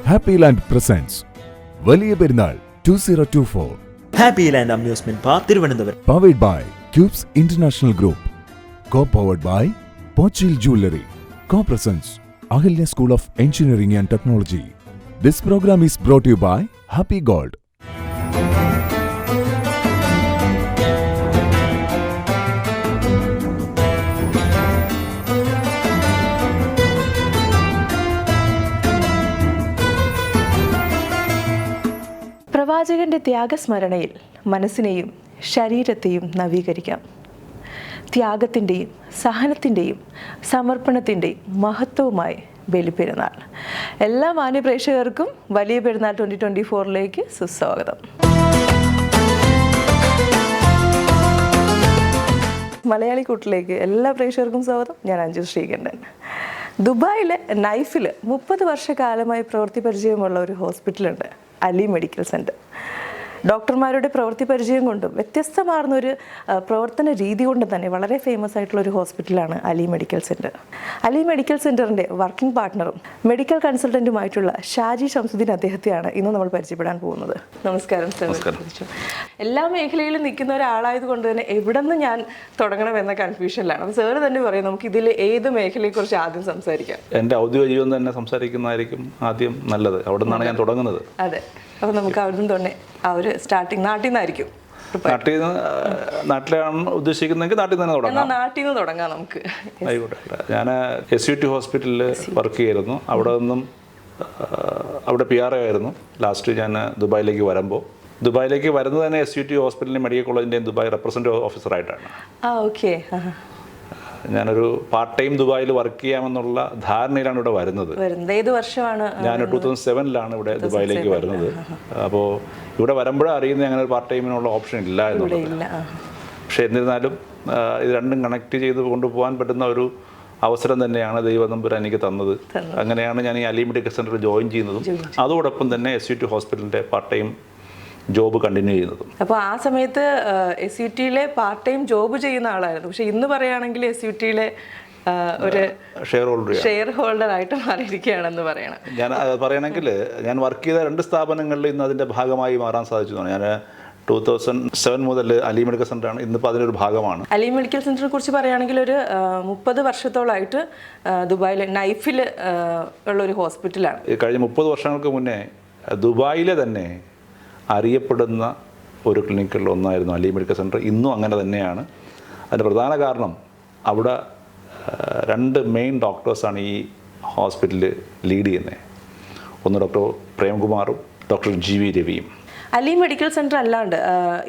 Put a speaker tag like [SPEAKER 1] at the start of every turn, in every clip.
[SPEAKER 1] Happy land presence വലിയ Perunnal 2024.
[SPEAKER 2] Happy land amusement park Thiruvananthapuram.
[SPEAKER 1] Powered by Cubes International Group. Co-powered by Pochil Jewelry. Co-presents Ahilya School of Engineering and Technology. This program is brought to you by Happy Gold.
[SPEAKER 3] പ്രവാചകന്റെ ത്യാഗസ്മരണയിൽ മനസ്സിനെയും ശരീരത്തെയും നവീകരിക്കാം. ത്യാഗത്തിൻ്റെയും സഹനത്തിൻ്റെയും സമർപ്പണത്തിൻ്റെയും മഹത്വവുമായി ബലിപ്പെരുന്നാൾ. എല്ലാ മാന്യപ്രേക്ഷകർക്കും വലിയ പെരുന്നാൾ 2024 സുസ്വാഗതം. മലയാളി കൂട്ടിലേക്ക് എല്ലാ പ്രേക്ഷകർക്കും സ്വാഗതം. ഞാൻ അഞ്ജു ശ്രീകണ്ഠൻ. ദുബായിലെ നൈഫിൽ 30 വർഷക്കാലമായി പ്രവൃത്തി പരിചയമുള്ള ഒരു ഹോസ്പിറ്റലുണ്ട്, അലി മെഡിക്കൽ സെൻറ്റർ. ഡോക്ടർമാരുടെ പ്രവൃത്തി പരിചയം കൊണ്ടും വ്യത്യസ്തമാർന്നൊരു പ്രവർത്തന രീതി കൊണ്ടും തന്നെ വളരെ ഫേമസ് ആയിട്ടുള്ള ഒരു ഹോസ്പിറ്റലാണ് Ali medical centre. Ali medical സെൻറ്ററിൻ്റെ വർക്കിംഗ് പാർട്ട്ണറും മെഡിക്കൽ കൺസൾട്ടൻറ്റുമായിട്ടുള്ള ഷാജി ഷംസുദ്ദീൻ അദ്ദേഹത്തെയാണ് ഇന്ന് നമ്മൾ പരിചയപ്പെടാൻ പോകുന്നത്. നമസ്കാരം സർ. എല്ലാ മേഖലയിലും നിൽക്കുന്ന ഒരാളായത് കൊണ്ട് തന്നെ എവിടെ നിന്ന് ഞാൻ തുടങ്ങണമെന്ന കൺഫ്യൂഷനിലാണ്. അപ്പോൾ സാറ് തന്നെ പറയും, നമുക്ക് ഇതിൽ ഏത് മേഖലയെക്കുറിച്ച് ആദ്യം സംസാരിക്കാം?
[SPEAKER 4] എൻ്റെ ഔദ്യോഗിക ജീവിതം തന്നെ സംസാരിക്കുന്നതായിരിക്കും ആദ്യം നല്ലത്. അവിടെ നിന്നാണ് ഞാൻ തുടങ്ങുന്നത്.
[SPEAKER 3] അതെ, അപ്പോൾ നമുക്ക് അവിടെ നിന്ന് തന്നെ ആ ഒരു സ്റ്റാർട്ടിങ് നാട്ടിൽ നിന്നായിരിക്കും.
[SPEAKER 4] നാട്ടിലാണ് ഉദ്ദേശിക്കുന്നതെങ്കിൽ നാട്ടിൽ തന്നെ തുടങ്ങാം.
[SPEAKER 3] നാട്ടിൽ നിന്ന് തുടങ്ങാം നമുക്ക്.
[SPEAKER 4] ആയിക്കോട്ടെ. ഞാൻ SUT ഹോസ്പിറ്റലിൽ വർക്ക് ചെയ്യായിരുന്നു. അവിടെ നിന്നും അവിടെ PRO ആയിരുന്നു. ലാസ്റ്റ് ഞാൻ ദുബായിലേക്ക് വരുന്നത് തന്നെ SUT ഹോസ്പിറ്റലിലെ മെഡിക്കൽ കോളേജിൻ്റെ ദുബായ് റെപ്രസെൻറ്റേറ്റീവ് ഓഫീസറായിട്ടാണ്.
[SPEAKER 3] ഓക്കെ.
[SPEAKER 4] ഞാനൊരു പാർട്ട് ടൈം ദുബായിൽ വർക്ക് ചെയ്യാമെന്നുള്ള ധാരണയിലാണ് ഇവിടെ വരുന്നത്.
[SPEAKER 3] ഏത് വർഷമാണ്? ഞാൻ
[SPEAKER 4] 2007 ഇവിടെ ദുബായിലേക്ക് വരുന്നത്. അപ്പോൾ ഇവിടെ വരുമ്പോഴേ അറിയുന്നത് അങ്ങനെ ഒരു പാർട്ട് ടൈമിനുള്ള ഓപ്ഷൻ ഇല്ല എന്നുള്ളത്. പക്ഷെ എന്നിരുന്നാലും ഇത് രണ്ടും കണക്ട് ചെയ്ത് കൊണ്ടുപോകാൻ പറ്റുന്ന ഒരു അവസരം തന്നെയാണ് ദൈവനമ്പുരാൻ എനിക്ക് തന്നത്. അങ്ങനെയാണ് ഞാൻ ഈ അലി മെഡിക്കൽ സെൻറ്ററിൽ ജോയിൻ ചെയ്യുന്നതും അതോടൊപ്പം തന്നെ SUT ഹോസ്പിറ്റലിൻ്റെ പാർട്ട് ടൈം ജോബ് കണ്ടിന്യൂ ചെയ്യുന്നതും.
[SPEAKER 3] അപ്പോൾ ആ സമയത്ത് SUTയിലെ പാർട്ട് ടൈം ജോബ് ചെയ്യുന്ന ആളായിരുന്നു. പക്ഷെ ഇന്ന് പറയുകയാണെങ്കിൽ SUTയിലെ ഒരു ഷെയർ ഹോൾഡർ ആയിട്ട് മാറിയിരിക്കുകയാണെന്ന് പറയണം.
[SPEAKER 4] ഞാൻ പറയുകയാണെങ്കിൽ ഞാൻ വർക്ക് ചെയ്ത 2 സ്ഥാപനങ്ങളിൽ ഇന്ന് അതിൻ്റെ ഭാഗമായി മാറാൻ സാധിച്ചു. ഞാൻ 2007 മുതൽ അലി മെഡിക്കൽ സെൻ്ററാണ്, ഇന്നിപ്പോൾ അതിനൊരു ഭാഗമാണ്.
[SPEAKER 3] അലി മെഡിക്കൽ സെൻ്ററിനെ കുറിച്ച് പറയുകയാണെങ്കിൽ ഒരു 30 വർഷത്തോളമായിട്ട് ദുബായിലെ നൈഫിൽ ഉള്ളൊരു ഹോസ്പിറ്റലാണ്.
[SPEAKER 4] കഴിഞ്ഞ 30 വർഷങ്ങൾക്ക് മുന്നേ ദുബായിലെ തന്നെ അറിയപ്പെടുന്ന ഒരു ക്ലിനിക്കുകളിൽ ഒന്നായിരുന്നു അലി മെഡിക്കൽ സെൻറ്റർ. ഇന്നും അങ്ങനെ തന്നെയാണ്. അതിൻ്റെ പ്രധാന കാരണം അവിടെ 2 മെയിൻ ഡോക്ടേഴ്സാണ് ഈ ഹോസ്പിറ്റലിൽ ലീഡ് ചെയ്യുന്നത്. ഒന്ന് ഡോക്ടർ പ്രേംകുമാറും ഡോക്ടർ GV രവിയും.
[SPEAKER 3] അലി മെഡിക്കൽ സെൻറ്റർ അല്ലാണ്ട്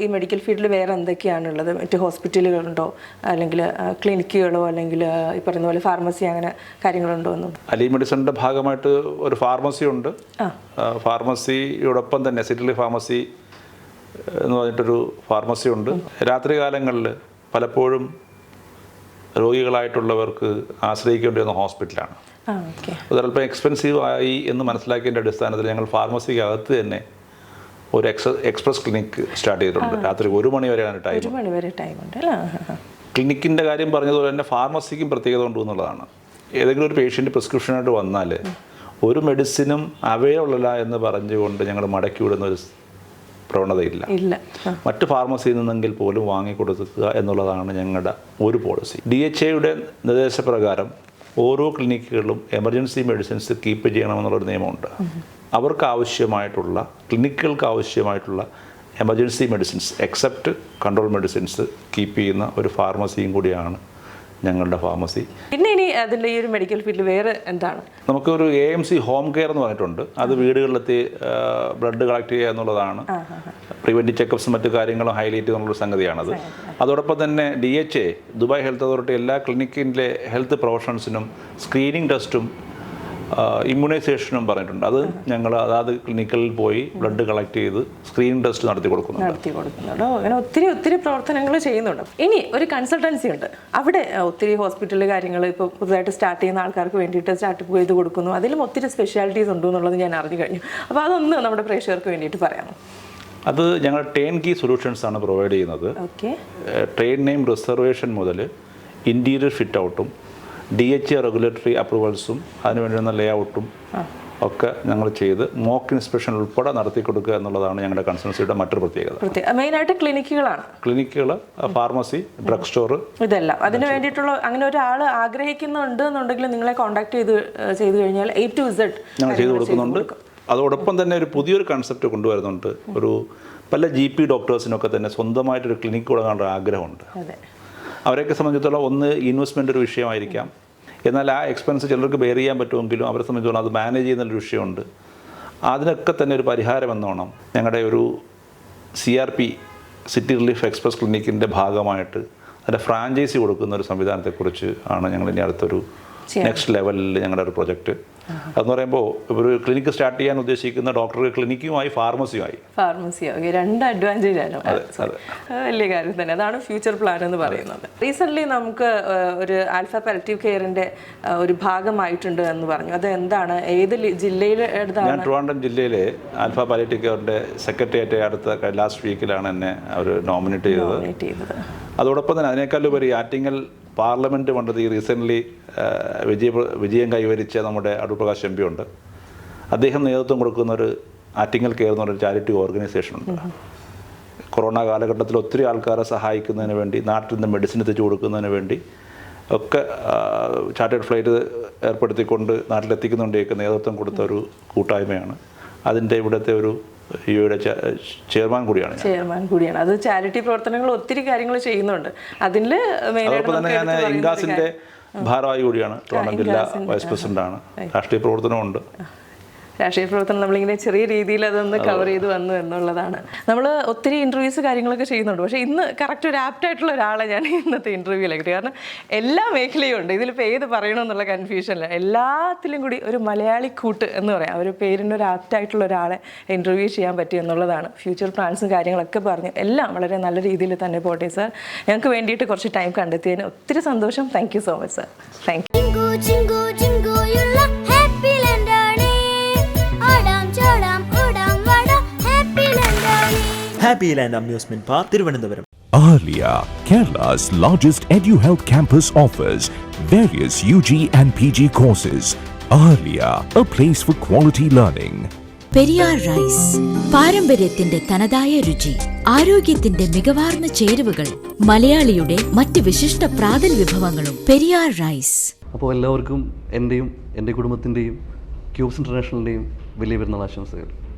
[SPEAKER 3] ഈ മെഡിക്കൽ ഫീൽഡിൽ വേറെ എന്തൊക്കെയാണുള്ളത്? മറ്റ് ഹോസ്പിറ്റലുകളുണ്ടോ, അല്ലെങ്കിൽ ക്ലിനിക്കുകളോ, അല്ലെങ്കിൽ ഈ പറയുന്ന പോലെ ഫാർമസി, അങ്ങനെ കാര്യങ്ങളുണ്ടോ എന്നും?
[SPEAKER 4] അലി മെഡിക്കൽ സെൻറ്ററിൻ്റെ ഭാഗമായിട്ട് ഒരു ഫാർമസി ഉണ്ട്. ഫാർമസിയോടൊപ്പം തന്നെ സിറ്റിലി ഫാർമസി എന്ന് പറഞ്ഞിട്ടൊരു ഫാർമസി ഉണ്ട്. രാത്രി കാലങ്ങളിൽ പലപ്പോഴും രോഗികളായിട്ടുള്ളവർക്ക് ആശ്രയിക്കേണ്ടി വരുന്ന ഹോസ്പിറ്റലാണ്. അതല്പം എക്സ്പെൻസീവ് ആയി എന്ന് മനസ്സിലാക്കിയതിൻ്റെ അടിസ്ഥാനത്തിൽ ഞങ്ങൾ ഫാർമസിക്ക് അകത്ത് തന്നെ ഒരു എക്സ്പ്രസ് ക്ലിനിക്ക് സ്റ്റാർട്ട് ചെയ്തിട്ടുണ്ട്. രാത്രി 1 മണി വരെയാണ് ടൈം. ക്ലിനിക്കിൻ്റെ കാര്യം പറഞ്ഞതുപോലെ തന്നെ ഫാർമസിക്കും പ്രത്യേകത ഉണ്ട് എന്നുള്ളതാണ്. ഏതെങ്കിലും ഒരു പേഷ്യൻ്റ് പ്രിസ്ക്രിപ്ഷനായിട്ട് വന്നാൽ ഒരു മെഡിസിനും അവൈലബിൾ അല്ല എന്ന് പറഞ്ഞുകൊണ്ട് ഞങ്ങൾ മടക്കി വിടുന്ന ഒരു പ്രവണതയില്ല. മറ്റ് ഫാർമസിയിൽ നിന്നെങ്കിൽ പോലും വാങ്ങിക്കൊടുക്കുക എന്നുള്ളതാണ് ഞങ്ങളുടെ ഒരു പോളിസി. DHAയുടെ നിർദ്ദേശപ്രകാരം ഓരോ ക്ലിനിക്കുകളിലും എമർജൻസി മെഡിസിൻസ് കീപ്പ് ചെയ്യണമെന്നുള്ളൊരു നിയമമുണ്ട്. അവർക്ക് ആവശ്യമായിട്ടുള്ള ക്ലിനിക്കുകൾക്ക് ആവശ്യമായിട്ടുള്ള emergency medicines except control medicines keep ചെയ്യുന്ന ഒരു ഫാർമസിയും കൂടിയാണ് ഞങ്ങളുടെ ഫാർമസി.
[SPEAKER 3] പിന്നെ ഇനി അതിൻ്റെ ഈ ഒരു മെഡിക്കൽ ഫീൽഡിൽ വേറെ എന്താണ്?
[SPEAKER 4] നമുക്കൊരു AMC ഹോം കെയർ എന്ന് പറഞ്ഞിട്ടുണ്ട്. അത് വീടുകളിലെത്തി ബ്ലഡ് കളക്ട് ചെയ്യുക എന്നുള്ളതാണ്. പ്രിവെൻറ്റീവ് ചെക്കപ്സും മറ്റു കാര്യങ്ങളും ഹൈലൈറ്റ് ചെയ്യുന്നുള്ളൊരു സംഗതിയാണത്. അതോടൊപ്പം തന്നെ DHA ദുബായ് ഹെൽത്ത് അതോറിറ്റി എല്ലാ ക്ലിനിക്കിൻ്റെ ഹെൽത്ത് പ്രൊഫഷണൽസിനും സ്ക്രീനിങ് ടെസ്റ്റും ഇമ്മ്യൂണൈസേഷനും പറഞ്ഞിട്ടുണ്ട്. അത് ഞങ്ങൾ അതാത് ക്ലിനിക്കിൽ പോയി ബ്ലഡ് കളക്ട് ചെയ്ത് സ്ക്രീനിങ് ടെസ്റ്റ് നടത്തി കൊടുക്കുന്നുണ്ട്.
[SPEAKER 3] അങ്ങനെ ഒത്തിരി പ്രവർത്തനങ്ങൾ ചെയ്യുന്നുണ്ട്. ഇനി ഒരു കൺസൾട്ടൻസി ഉണ്ട്. അവിടെ ഒത്തിരി ഹോസ്പിറ്റൽ കാര്യങ്ങൾ ഇപ്പോൾ പുതുതായിട്ട് സ്റ്റാർട്ട് ചെയ്യുന്ന ആൾക്കാർക്ക് വേണ്ടിയിട്ട് സ്റ്റാർട്ടപ്പ് ചെയ്ത് കൊടുക്കുന്നു. അതിലും ഒത്തിരി സ്പെഷ്യാലിറ്റീസ് ഉണ്ട് എന്നുള്ളത് ഞാൻ അറിഞ്ഞു കഴിഞ്ഞു. അപ്പോൾ അതൊന്ന് നമ്മുടെ പ്രേക്ഷകർക്ക് വേണ്ടിയിട്ട് പറയാമോ?
[SPEAKER 4] അത് ഞങ്ങൾ ടേൺ കീ സൊല്യൂഷൻസ് ആണ് പ്രൊവൈഡ് ചെയ്യുന്നത്. ട്രെയിൻ നെയിം റിസർവേഷൻ മുതൽ ഇൻറ്റീരിയർ ഫിറ്റ് ഔട്ടും DHA റെഗുലേറ്ററി അപ്രൂവൽസും അതിന് വേണ്ടുന്ന ലേ ഔട്ടും ഒക്കെ ഞങ്ങൾ ചെയ്ത് മോക്ക് ഇൻസ്പെക്ഷൻ ഉൾപ്പെടെ നടത്തി കൊടുക്കുക എന്നുള്ളതാണ് ഞങ്ങളുടെ കൺസൾട്ടൻസിയുടെ മറ്റൊരു പ്രത്യേകത.
[SPEAKER 3] മെയിനായിട്ട് ക്ലിനിക്കുകളാണ്,
[SPEAKER 4] ക്ലിനിക്കുകൾ, ഫാർമസി, ഡ്രഗ് സ്റ്റോർ,
[SPEAKER 3] ഇതെല്ലാം. അതിന് വേണ്ടിയിട്ടുള്ള അങ്ങനെ ഒരാൾ ആഗ്രഹിക്കുന്നുണ്ട് എന്നുണ്ടെങ്കിൽ നിങ്ങളെ കോൺടാക്ട് ചെയ്ത് കഴിഞ്ഞാൽ A to Z
[SPEAKER 4] ഞങ്ങൾ ചെയ്തു കൊടുക്കുന്നുണ്ട്. അതോടൊപ്പം തന്നെ ഒരു പുതിയൊരു കൺസെപ്റ്റ് കൊണ്ടുവരുന്നുണ്ട്. ഒരു പല GP ഡോക്ടേഴ്സിനൊക്കെ തന്നെ സ്വന്തമായിട്ടൊരു ക്ലിനിക്ക് തുടങ്ങാനുള്ള ആഗ്രഹമുണ്ട്. അവരെയൊക്കെ സംബന്ധിച്ചിടത്തോളം ഒന്ന് ഇൻവെസ്റ്റ്മെൻ്റ് ഒരു വിഷയമായിരിക്കാം, എന്നാൽ ആ എക്സ്പെൻസ് ചിലർക്ക് ബെയർ ചെയ്യാൻ പറ്റുമെങ്കിലും അവരെ സംബന്ധിച്ചിടത്തോളം അത് മാനേജ് ചെയ്യുന്നൊരു വിഷയമുണ്ട്. അതിനൊക്കെ തന്നെ ഒരു പരിഹാരം എന്നോണം ഞങ്ങളുടെ ഒരു CRP സിറ്റി റിലീഫ് എക്സ്പ്രസ് ക്ലിനിക്കിൻ്റെ ഭാഗമായിട്ട് അതിൻ്റെ ഫ്രാഞ്ചൈസി കൊടുക്കുന്ന ഒരു സംവിധാനത്തെക്കുറിച്ച് ആണ് ഞങ്ങൾ ഇനി അടുത്തൊരു നെക്സ്റ്റ് ലെവലിൽ ഞങ്ങളുടെ ഒരു പ്രൊജക്റ്റ്. അതെന്ന് പറയുമ്പോൾ ഒരു ക്ലിനിക്ക് സ്റ്റാർട്ട് ചെയ്യാൻ ഉദ്ദേശിക്കുന്ന ഡോക്ടർ ക്ലിനിക്കുമായി ഫാർമസിയുമായി
[SPEAKER 3] രണ്ട് അഡ്വാൻറ്റേജ് ആണ്. വലിയ കാര്യം തന്നെ. അതാണ് ഫ്യൂച്ചർ പ്ലാൻ എന്ന് പറയുന്നത്. റീസെൻ്റ്ലി നമുക്ക് ഒരു ആൽഫ പാലിറ്റീവ് കെയറിൻ്റെ ഒരു ഭാഗമായിട്ടുണ്ട് എന്ന് പറഞ്ഞു. അത് എന്താണ്, ഏത് ജില്ലയിൽ?
[SPEAKER 4] ഞാൻ ട്രിവാൻഡ്രം ജില്ലയിലെ ആൽഫ പാലിറ്റീവ് കെയറിൻ്റെ സെക്രട്ടേറിയറ്റ് അടുത്ത ലാസ്റ്റ് വീക്കിലാണ് എന്നെ അവർ നോമിനേറ്റ് ചെയ്തത്. അതോടൊപ്പം തന്നെ അതിനേക്കാളുപരി ആറ്റിങ്ങൽ പാർലമെൻറ്റ് മണ്ഡലത്തിൽ റീസെൻ്റ്ലി വിജയം കൈവരിച്ച നമ്മുടെ അടൂർ പ്രകാശ് MP ഉണ്ട്. അദ്ദേഹം നേതൃത്വം കൊടുക്കുന്ന ഒരു ആറ്റിങ്ങൽ കെയർ എന്ന് പറഞ്ഞൊരു ചാരിറ്റി ഓർഗനൈസേഷനുണ്ട്. കൊറോണ കാലഘട്ടത്തിൽ ഒത്തിരി ആൾക്കാരെ സഹായിക്കുന്നതിന് വേണ്ടി, നാട്ടിൽ നിന്ന് മെഡിസിൻ എത്തിച്ചു കൊടുക്കുന്നതിന് വേണ്ടി ഒക്കെ ചാർട്ടേഡ് ഫ്ലൈറ്റ് ഏർപ്പെടുത്തിക്കൊണ്ട് നാട്ടിലെത്തിക്കുന്നുണ്ടേക്ക് നേതൃത്വം കൊടുത്ത ഒരു കൂട്ടായ്മയാണ്. അതിൻ്റെ ഇവിടുത്തെ ഒരു യുടെ ചെയർമാൻ കൂടിയാണ്.
[SPEAKER 3] അത് ചാരിറ്റി പ്രവർത്തനങ്ങൾ ഒത്തിരി കാര്യങ്ങൾ ചെയ്യുന്നുണ്ട്. അതിൽ
[SPEAKER 4] അതോടൊപ്പം തന്നെ ഞാൻ ഇൻഗാസിൻ്റെ ഭാരവാഹി കൂടിയാണ്. ട്രിവാൻഡ്രം ജില്ലാ വൈസ് പ്രസിഡന്റാണ്. രാഷ്ട്രീയ പ്രവർത്തനമുണ്ട്.
[SPEAKER 3] രാഷ്ട്രീയ പ്രവർത്തനം നമ്മളിങ്ങനെ ചെറിയ രീതിയിൽ അതൊന്ന് കവർ ചെയ്ത് വന്നു എന്നുള്ളതാണ്. നമ്മൾ ഒത്തിരി ഇൻ്റർവ്യൂസ് കാര്യങ്ങളൊക്കെ ചെയ്യുന്നുണ്ട്. പക്ഷേ ഇന്ന് കറക്റ്റ് ഒരു ആപ്റ്റായിട്ടുള്ള ഒരാളെ ഞാൻ ഇന്നത്തെ ഇൻ്റർവ്യൂവിലേക്ക്, കാരണം എല്ലാ മേഖലയും ഉണ്ട്. ഇതിലിപ്പോൾ ഏത് പറയണമെന്നുള്ള കൺഫ്യൂഷനില്ല. എല്ലാത്തിലും കൂടി ഒരു മലയാളി കൂട്ട് എന്ന് പറയാം. ഒരു പേരിന് ഒരു ആപ്റ്റായിട്ടുള്ള ഒരാളെ ഇൻ്റർവ്യൂ ചെയ്യാൻ പറ്റും എന്നുള്ളതാണ്. ഫ്യൂച്ചർ പ്ലാൻസും കാര്യങ്ങളൊക്കെ പറഞ്ഞു എല്ലാം വളരെ നല്ല രീതിയിൽ തന്നെ പോട്ടെ സാർ. ഞങ്ങൾക്ക് വേണ്ടിയിട്ട് കുറച്ച് ടൈം കണ്ടെത്തിയതിന് ഒത്തിരി സന്തോഷം. Thank you so much sir. Thank you.
[SPEAKER 2] Happy land amusement park, Thiruvananthapuram.
[SPEAKER 1] Ahalya, Kerala's largest EduHealth campus, offers various UG and PG courses. Ahalya, a place for quality learning.
[SPEAKER 5] Periyar rice, പാരമ്പര്യത്തിന്റെ തനതായ രുചി, ആരോഗ്യത്തിന്റെ മികവാർന്ന ചേരുവകൾ, മലയാളിയുടെ മറ്റ് വിശിഷ്ട പ്രാതൽ വിഭവങ്ങളും. പെരിയാർ റൈസ്.
[SPEAKER 6] അപ്പോൾ എല്ലാവർക്കും എൻ്റെയും എൻ്റെ കുടുംബത്തിൻ്റെയും ക്യൂബ്സ് ഇൻ്റർനാഷണലിൻ്റെയും വലിയ പെരുന്നാൾ ആശംസകൾ.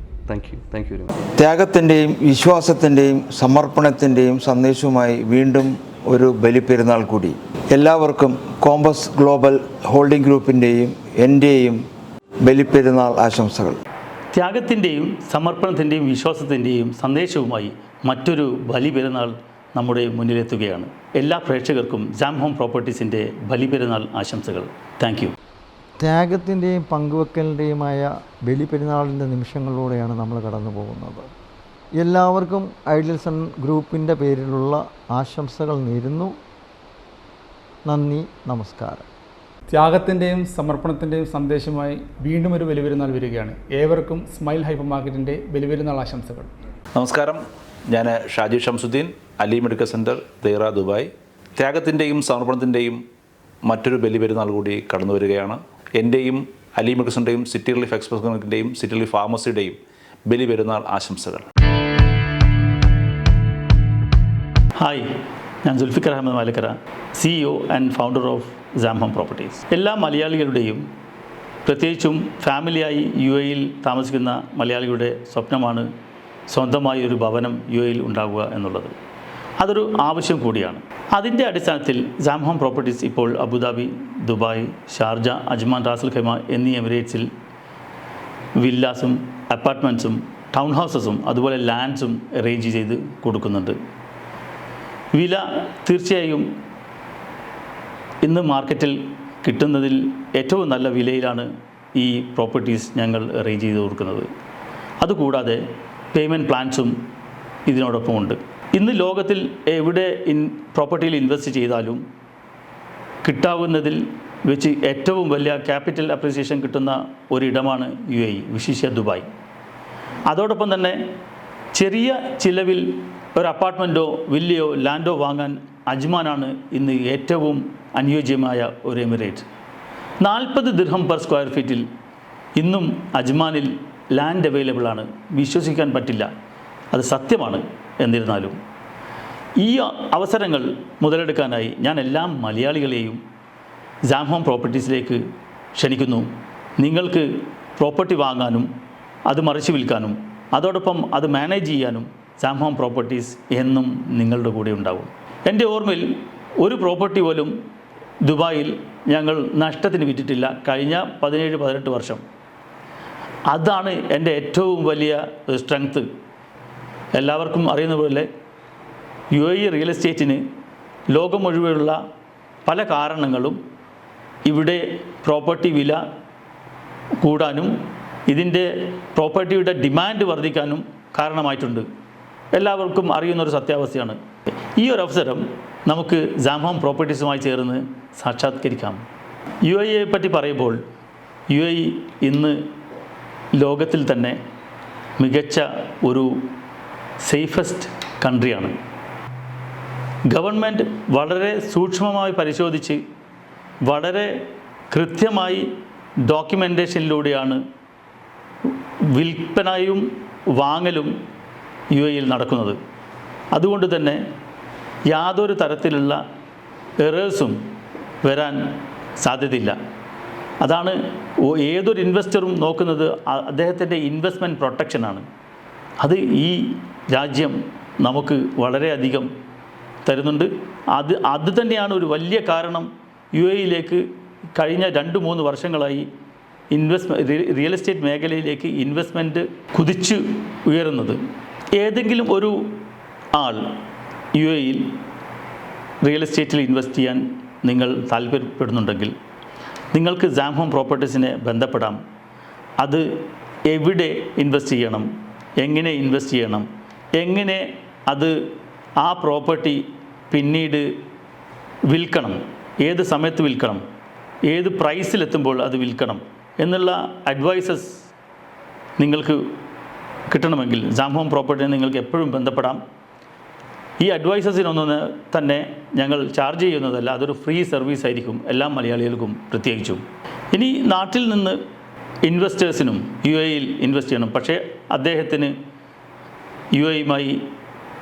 [SPEAKER 6] Thank you very much.
[SPEAKER 7] ത്യാഗത്തിൻ്റെയും വിശ്വാസത്തിൻ്റെയും സമർപ്പണത്തിൻ്റെയും സന്ദേശവുമായി വീണ്ടും ഒരു ബലിപ്പെരുന്നാൾ കൂടി. എല്ലാവർക്കും കോമ്പസ് ഗ്ലോബൽ ഹോൾഡിംഗ് ഗ്രൂപ്പിൻ്റെയും എൻ്റെയും ബലിപ്പെരുന്നാൾ ആശംസകൾ.
[SPEAKER 8] ത്യാഗത്തിൻ്റെയും സമർപ്പണത്തിൻ്റെയും വിശ്വാസത്തിൻ്റെയും സന്ദേശവുമായി മറ്റൊരു ബലിപെരുന്നാൾ നമ്മുടെ മുന്നിലെത്തുകയാണ്. എല്ലാ പ്രേക്ഷകർക്കും ജാം ഹോം പ്രോപ്പർട്ടീസിൻ്റെ ബലിപെരുന്നാൾ ആശംസകൾ. Thank U.
[SPEAKER 9] ത്യാഗത്തിൻ്റെയും പങ്കുവെക്കലിൻ്റെയുമായ ബലിപെരുന്നാളിൻ്റെ നിമിഷങ്ങളിലൂടെയാണ് നമ്മൾ കടന്നു പോകുന്നത്. എല്ലാവർക്കും ഐഡിയൽ സൺ ഗ്രൂപ്പിൻ്റെ പേരിലുള്ള ആശംസകൾ നേരുന്നു. നന്ദി, നമസ്കാരം.
[SPEAKER 10] ത്യാഗത്തിൻ്റെയും സമർപ്പണത്തിൻ്റെയും സന്ദേശമായി വീണ്ടും ഒരു ബലിപെരുന്നാൾ വരികയാണ്. ഏവർക്കും സ്മൈൽ ഹൈപ്പർ മാർക്കറ്റിൻ്റെ ബലിപെരുന്നാൾ ആശംസകൾ.
[SPEAKER 4] നമസ്കാരം. ഞാൻ Shaji Shamsuddin, Ali medical centre, Deira, Dubai. ത്യാഗത്തിൻ്റെയും സമർപ്പണത്തിൻ്റെയും മറ്റൊരു ബലിപെരുന്നാൾ കൂടി കടന്നു വരികയാണ്. എൻ്റെയും അലി മെഡിക്കൽ സെൻ്ററിൻ്റെയും സിറ്റി റിലീഫ് എക്സ്പ്രസ് ക്ലിനിക്കിൻ്റെയും സിറ്റി റിലീഫ് ഫാർമസിയുടെയും ബലിപെരുന്നാൾ ആശംസകൾ.
[SPEAKER 8] ഹായ്, ഞാൻ Zulfikar Ahmed Malikkara, CEO and founder of Jam home properties. എല്ലാ മലയാളികളുടെയും, പ്രത്യേകിച്ചും ഫാമിലിയായി UAE താമസിക്കുന്ന മലയാളിയുടെ സ്വപ്നമാണ് സ്വന്തമായി ഒരു ഭവനം UAE ഉണ്ടാകുക എന്നുള്ളത്. അതൊരു ആവശ്യം കൂടിയാണ്. അതിൻ്റെ അടിസ്ഥാനത്തിൽ ജാം ഹോം പ്രോപ്പർട്ടീസ് ഇപ്പോൾ Abu Dhabi, Dubai, Sharjah, Ajman, Ras al Khaimah എന്നീ എമിറേറ്റ്സിൽ വില്ലാസും അപ്പാർട്ട്മെൻറ്റ്സും ടൗൺ ഹൗസസും അതുപോലെ ലാൻഡ്സും അറേഞ്ച് ചെയ്ത് കൊടുക്കുന്നുണ്ട്. വില തീർച്ചയായും ഇന്ന് മാർക്കറ്റിൽ കിട്ടുന്നതിൽ ഏറ്റവും നല്ല വിലയിലാണ് ഈ പ്രോപ്പർട്ടീസ് ഞങ്ങൾ അറേഞ്ച് ചെയ്ത് കൊടുക്കുന്നത്. അതുകൂടാതെ പേയ്മെൻറ്റ് പ്ലാൻസും ഇതിനോടൊപ്പമുണ്ട്. ഇന്ന് ലോകത്തിൽ എവിടെ പ്രോപ്പർട്ടിയിൽ ഇൻവെസ്റ്റ് ചെയ്താലും കിട്ടാവുന്നതിൽ വെച്ച് ഏറ്റവും വലിയ ക്യാപിറ്റൽ അപ്രീസിയേഷൻ കിട്ടുന്ന ഒരിടമാണ് UAE, വിശിഷ്യ ദുബായ്. അതോടൊപ്പം തന്നെ ചെറിയ ചിലവിൽ ഒരു അപ്പാർട്ട്മെൻറ്റോ വില്ലയോ ലാൻഡോ വാങ്ങാൻ അജ്മാനാണ് ഇന്ന് ഏറ്റവും അനുയോജ്യമായ ഒരു എമിറേറ്റ്. 40 ദിർഹം പെർ സ്ക്വയർ ഫീറ്റിൽ ഇന്നും അജ്മാനിൽ ലാൻഡ് അവൈലബിൾ ആണ്. വിശ്വസിക്കാൻ പറ്റില്ല, അത് സത്യമാണ്. എന്നിരുന്നാലും ഈ അവസരങ്ങൾ മുതലെടുക്കാനായി ഞാൻ എല്ലാ മലയാളികളെയും ജാംഹോം പ്രോപ്പർട്ടീസിലേക്ക് ക്ഷണിക്കുന്നു. നിങ്ങൾക്ക് പ്രോപ്പർട്ടി വാങ്ങാനും അത് മറിച്ച് വിൽക്കാനും അതോടൊപ്പം അത് മാനേജ് ചെയ്യാനും ജാംഹോം പ്രോപ്പർട്ടീസ് എന്നും നിങ്ങളുടെ കൂടെ ഉണ്ടാവും. എൻ്റെ ഓർമ്മയിൽ ഒരു പ്രോപ്പർട്ടി പോലും ദുബായിൽ ഞങ്ങൾ നഷ്ടത്തിന് വിറ്റിട്ടില്ല കഴിഞ്ഞ 17-18 വർഷം. അതാണ് എൻ്റെ ഏറ്റവും വലിയ സ്ട്രെങ്ത്ത്. എല്ലാവർക്കും അറിയുന്ന പോലെ UAE റിയൽ എസ്റ്റേറ്റിന് ലോകം മുഴുവനുള്ള പല കാരണങ്ങളും ഇവിടെ പ്രോപ്പർട്ടി വില കൂടാനും ഇതിൻ്റെ പ്രോപ്പർട്ടിയുടെ ഡിമാൻഡ് വർദ്ധിക്കാനും കാരണമായിട്ടുണ്ട്. എല്ലാവർക്കും അറിയുന്നൊരു സത്യാവസ്ഥയാണ്. ഈ ഒരു അവസരം നമുക്ക് ജാംഹോം പ്രോപ്പർട്ടീസുമായി ചേർന്ന് സാക്ഷാത്കരിക്കാം. UAE പറ്റി പറയുമ്പോൾ UAE ഇന്ന് ലോകത്തിൽ തന്നെ മികച്ച ഒരു സേഫസ്റ്റ് കൺട്രിയാണ്. ഗവൺമെൻറ് വളരെ സൂക്ഷ്മമായി പരിശോധിച്ച് വളരെ കൃത്യമായി ഡോക്യുമെൻറ്റേഷനിലൂടെയാണ് വിൽപ്പനയും വാങ്ങലും UAE നടക്കുന്നത്. അതുകൊണ്ട് തന്നെ യാതൊരു തരത്തിലുള്ള എറേഴ്സും വരാൻ സാധ്യതയില്ല. അതാണ് ഏതൊരു ഇൻവെസ്റ്ററും നോക്കുന്നത്, അദ്ദേഹത്തിൻ്റെ ഇൻവെസ്റ്റ്മെൻറ്റ് പ്രൊട്ടക്ഷനാണ്. അത് ഈ രാജ്യം നമുക്ക് വളരെയധികം തരുന്നുണ്ട്. അത് തന്നെയാണ് ഒരു വലിയ കാരണം UAE കഴിഞ്ഞ 2-3 വർഷങ്ങളായി റിയൽ എസ്റ്റേറ്റ് മേഖലയിലേക്ക് ഇൻവെസ്റ്റ്മെൻറ്റ് കുതിച്ച് ഉയരുന്നത്. ഏതെങ്കിലും ഒരു ആൾ UAE റിയൽ എസ്റ്റേറ്റിൽ ഇൻവെസ്റ്റ് ചെയ്യാൻ നിങ്ങൾ താല്പര്യപ്പെടുന്നുണ്ടെങ്കിൽ നിങ്ങൾക്ക് ജാംഹോം പ്രോപ്പർട്ടീസിനെ ബന്ധപ്പെടാം. അത് എവിടെ ഇൻവെസ്റ്റ് ചെയ്യണം, എങ്ങനെ ഇൻവെസ്റ്റ് ചെയ്യണം, എങ്ങനെ അത് ആ പ്രോപ്പർട്ടി പിന്നീട് വിൽക്കണം, ഏത് സമയത്ത് വിൽക്കണം, ഏത് പ്രൈസിലെത്തുമ്പോൾ അത് വിൽക്കണം എന്നുള്ള അഡ്വൈസസ് നിങ്ങൾക്ക് കിട്ടണമെങ്കിൽ ജാംഹോം പ്രോപ്പർട്ടിനെ നിങ്ങൾക്ക് എപ്പോഴും ബന്ധപ്പെടാം. ഈ അഡ്വൈസസിനൊന്നും തന്നെ ഞങ്ങൾ ചാർജ് ചെയ്യുന്നതല്ല, അതൊരു ഫ്രീ സർവീസ് ആയിരിക്കും എല്ലാ മലയാളികൾക്കും പ്രത്യേകിച്ചും. ഇനി നാട്ടിൽ നിന്ന് ഇൻവെസ്റ്റേഴ്സിനും UAE ഇൻവെസ്റ്റ് ചെയ്യണം, പക്ഷേ അദ്ദേഹത്തിന് UAE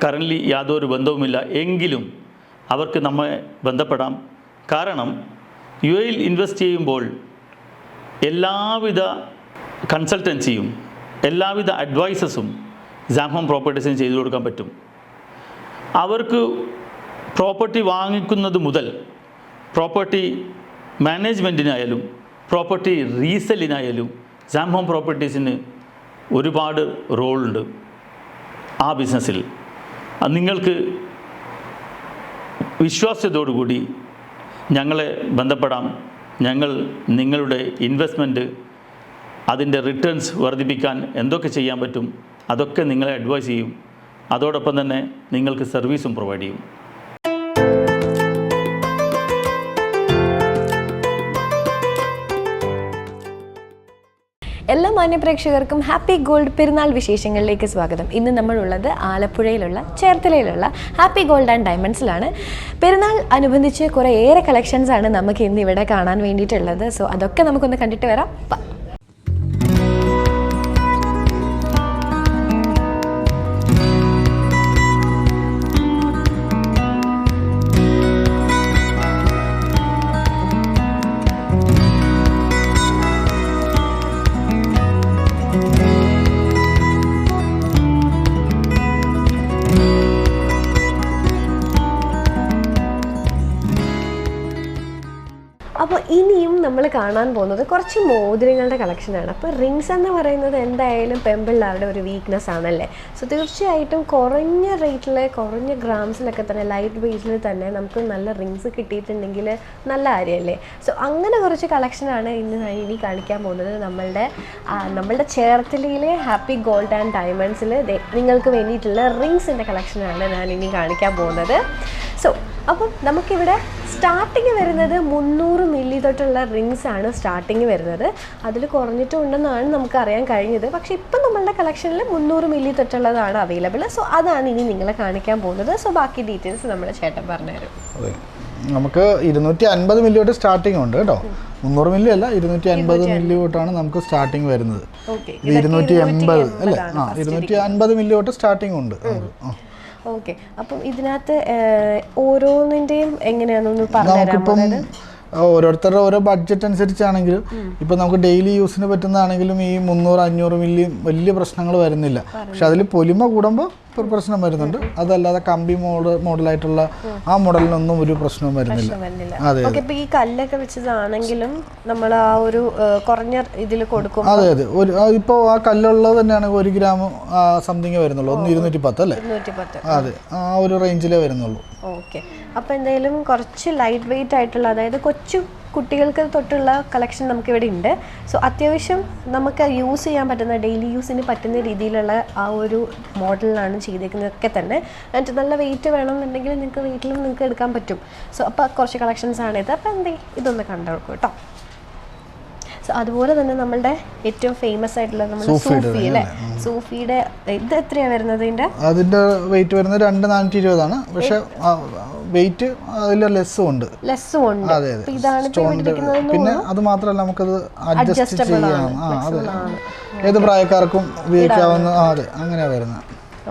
[SPEAKER 8] കറൻ്റ്ലി യാതൊരു ബന്ധവുമില്ല എങ്കിലും അവർക്ക് നമ്മെ ബന്ധപ്പെടാം. കാരണം UAE ഇൻവെസ്റ്റ് ചെയ്യുമ്പോൾ എല്ലാവിധ കൺസൾട്ടൻസിയും എല്ലാവിധ അഡ്വൈസസും ജാംഹോം പ്രോപ്പർട്ടീസിന് ചെയ്തു കൊടുക്കാൻ പറ്റും. അവർക്ക് പ്രോപ്പർട്ടി വാങ്ങിക്കുന്നത് മുതൽ പ്രോപ്പർട്ടി മാനേജ്മെൻറ്റിനായാലും പ്രോപ്പർട്ടി റീസെല്ലിനായാലും ജാംഹോം പ്രോപ്പർട്ടീസിന് ഒരുപാട് റോളുണ്ട് ആ ബിസിനസ്സിൽ. നിങ്ങൾക്ക് വിശ്വാസ്യതയോടുകൂടി ഞങ്ങളെ ബന്ധപ്പെടാം. ഞങ്ങൾ നിങ്ങളുടെ ഇൻവെസ്റ്റ്മെൻറ്റ് അതിൻ്റെ റിട്ടേൺസ് വർദ്ധിപ്പിക്കാൻ എന്തൊക്കെ ചെയ്യാൻ പറ്റും അതൊക്കെ നിങ്ങളെ അഡ്വൈസ് ചെയ്യും. അതോടൊപ്പം തന്നെ നിങ്ങൾക്ക് സർവീസും പ്രൊവൈഡ് ചെയ്യും.
[SPEAKER 11] എല്ലാ മാന്യപ്രേക്ഷകർക്കും ഹാപ്പി ഗോൾഡ് പെരുന്നാൾ വിശേഷങ്ങളിലേക്ക് സ്വാഗതം. ഇന്ന് നമ്മളുള്ളത് ആലപ്പുഴയിലുള്ള ചേർത്തലയിലുള്ള ഹാപ്പി ഗോൾഡ് ആൻഡ് ഡയമണ്ട്സിലാണ്. പെരുന്നാൾ അനുബന്ധിച്ച് കുറേയേറെ കളക്ഷൻസ് ആണ് നമുക്ക് ഇന്ന് ഇവിടെ കാണാൻ വേണ്ടിയിട്ടുള്ളത്. സോ അതൊക്കെ നമുക്കൊന്ന് കണ്ടിട്ട് വരാം. അപ്പോൾ ഇനിയും നമ്മൾ കാണാൻ പോകുന്നത് കുറച്ച് മോതിരങ്ങളുടെ കളക്ഷനാണ്. അപ്പോൾ റിങ്സ് എന്ന് പറയുന്നത് എന്തായാലും പെൺപിള്ളേരുടെ ഒരു വീക്ക്നെസ് ആണല്ലേ. സോ തീർച്ചയായിട്ടും കുറഞ്ഞ റേറ്റിൽ കുറഞ്ഞ ഗ്രാംസിലൊക്കെ തന്നെ ലൈറ്റ് വെയ്റ്റിൽ തന്നെ നമുക്ക് നല്ല റിങ്സ് കിട്ടിയിട്ടുണ്ടെങ്കിൽ നല്ല കാര്യമല്ലേ. സോ അങ്ങനെ കുറച്ച് കളക്ഷനാണ് ഇനി കാണിക്കാൻ പോകുന്നത്. നമ്മളുടെ ചേർത്തലയിലെ ഹാപ്പി ഗോൾഡ് ആൻഡ് ഡയമണ്ട്സിൽ നിങ്ങൾക്ക് വേണ്ടിയിട്ടുള്ള റിങ്സിൻ്റെ കളക്ഷനാണ് ഞാൻ ഇനി കാണിക്കാൻ പോകുന്നത്. സോ അപ്പം നമുക്കിവിടെ സ്റ്റാർട്ടിങ് വരുന്നത് 300 മില്ലി തൊട്ടുള്ള റിങ്സ് ആണ് സ്റ്റാർട്ടിങ് വരുന്നത്. അതിൽ കുറഞ്ഞിട്ടുണ്ടെന്നാണ് നമുക്ക് അറിയാൻ കഴിഞ്ഞത്. പക്ഷേ ഇപ്പം നമ്മളുടെ കളക്ഷനിൽ 300 മില്ലി തൊട്ടുള്ളതാണ് അവൈലബിൾ. സോ അതാണ് ഇനി നിങ്ങളെ കാണിക്കാൻ പോകുന്നത്. സോ ബാക്കി ഡീറ്റെയിൽസ് നമ്മുടെ ചേട്ടൻ പറഞ്ഞുതരും.
[SPEAKER 12] അതെ,
[SPEAKER 10] നമുക്ക് 250 മില്ലി തൊട്ട് സ്റ്റാർട്ടിംഗ് ഉണ്ട് കേട്ടോ. 300 മില്ലി അല്ല, 250 മില്ലി തൊട്ടാണ് നമുക്ക് സ്റ്റാർട്ടിങ് വരുന്നത്. ഇത് 280 അല്ലേ? 250 മില്ലി തൊട്ട് സ്റ്റാർട്ടിംഗ് ഉണ്ട്.
[SPEAKER 11] ഓക്കെ, അപ്പം ഇതിനകത്ത് ഓരോന്നിൻ്റെയും എങ്ങനെയാണെന്ന് പറഞ്ഞുതരാം.
[SPEAKER 10] ഓരോരുത്തരുടെ ഓരോ ബഡ്ജറ്റ് അനുസരിച്ചാണെങ്കിലും ഇപ്പം നമുക്ക് ഡെയിലി യൂസിന് പറ്റുന്നതാണെങ്കിലും ഈ 300-500 മില്ലി വലിയ പ്രശ്നങ്ങൾ വരുന്നില്ല. പക്ഷെ അതിൽ പൊലിമ കൂടുമ്പോൾ ഒരു പ്രശ്നം വരുന്നുണ്ട്. അതല്ലാതെ കമ്പി മോഡലായിട്ടുള്ള ആ മോഡലിനൊന്നും ഒരു പ്രശ്നവും വരുന്നില്ല. അതെ,
[SPEAKER 11] ഈ കല്ലൊക്കെ വെച്ചതാണെങ്കിലും നമ്മൾ ആ ഒരു കുറഞ്ഞ ഇതിൽ കൊടുക്കും.
[SPEAKER 10] അതെ അതെ, ഇപ്പോൾ ആ കല്ലുള്ളത് തന്നെയാണെങ്കിൽ 1 ഗ്രാം സംതിങ് വരുന്നുള്ളൂ. 210 അല്ലേ? അതെ, ആ ഒരു റേഞ്ചിലേ വരുന്നുള്ളൂ.
[SPEAKER 11] ഓക്കെ, അപ്പോൾ എന്തായാലും കുറച്ച് ലൈറ്റ് വെയിറ്റ് ആയിട്ടുള്ള, അതായത് കൊച്ചു കുട്ടികൾക്ക് തൊട്ടുള്ള കളക്ഷൻ നമുക്കിവിടെ ഉണ്ട്. സോ അത്യാവശ്യം നമുക്ക് യൂസ് ചെയ്യാൻ പറ്റുന്ന, ഡെയിലി യൂസിന് പറ്റുന്ന രീതിയിലുള്ള ആ ഒരു മോഡലിലാണ് ചെയ്തേക്കുന്നതൊക്കെ തന്നെ. എന്നിട്ട് നല്ല വെയിറ്റ് വേണമെന്നുണ്ടെങ്കിൽ നിങ്ങൾക്ക് വീട്ടിലും നിങ്ങൾക്ക് എടുക്കാൻ പറ്റും. സോ അപ്പോൾ കുറച്ച് കളക്ഷൻസ് ആണ് ഇത്. അപ്പോൾ ഇതൊന്ന് കണ്ടോളൂ കേട്ടോ. സോ അതുപോലെ തന്നെ നമ്മളുടെ ഏറ്റവും ഫേമസ് ആയിട്ടുള്ള നമ്മുടെ സൂഫി അല്ലേ? സൂഫിയുടെ ഇത് എത്രയാണ് വരുന്നത്?
[SPEAKER 10] അതിൻ്റെ വെയിറ്റ് വരുന്നത് 2,420 ആണ്. പക്ഷെ വെയിറ്റ് അതിൽ ലെസ്സും ഉണ്ട്. അതെ അതെ, പിന്നെ അത് മാത്രമല്ല നമുക്കത് അഡ്ജസ്റ്റ് ചെയ്യാം. അതെ, ഏത് പ്രായക്കാർക്കും ഉപയോഗിക്കാവുന്ന. അതെ, അങ്ങനെയാണ് വരുന്നത്.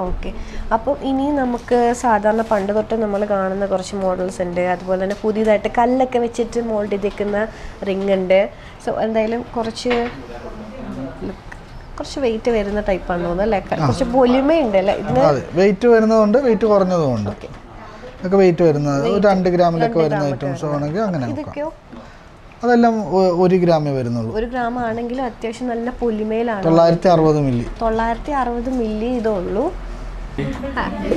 [SPEAKER 11] ഓക്കെ, അപ്പം ഇനി നമുക്ക് സാധാരണ പണ്ട് തൊട്ട് നമ്മൾ കാണുന്ന കുറച്ച് മോഡൽസ് ഉണ്ട്. അതുപോലെ തന്നെ പുതിയതായിട്ട് കല്ലൊക്കെ വെച്ചിട്ട് മോൾഡ് ചെയ്തേക്കുന്ന റിങ് ഉണ്ട്. സോ എന്തായാലും കുറച്ച് വെയിറ്റ് വരുന്ന ടൈപ്പാണ് തോന്നുന്നത് അല്ലേ? കുറച്ച് പൊലിമയുണ്ട് അല്ലേ ഇതിന്?
[SPEAKER 10] അതെ, വെയിറ്റ് വരുന്നതുകൊണ്ട് വെയിറ്റ് കുറഞ്ഞതുകൊണ്ട് ഒക്കെ വെയിറ്റ് വരുന്നത് 2 ഗ്രാമിലൊക്കെ വരുന്ന ഐറ്റംസ് ആണെങ്കിൽ അങ്ങനെ നോക്കാം. അതെല്ലാം 1 ഗ്രാമേ വരുന്നുള്ളൂ.
[SPEAKER 11] 1 ഗ്രാം ആണെങ്കിലും അത്യാവശ്യം നല്ല പൊലിമയിലാണ്.
[SPEAKER 10] 960 മില്ലി.
[SPEAKER 11] 960 മില്ലി ഇതേ ഉള്ളൂ.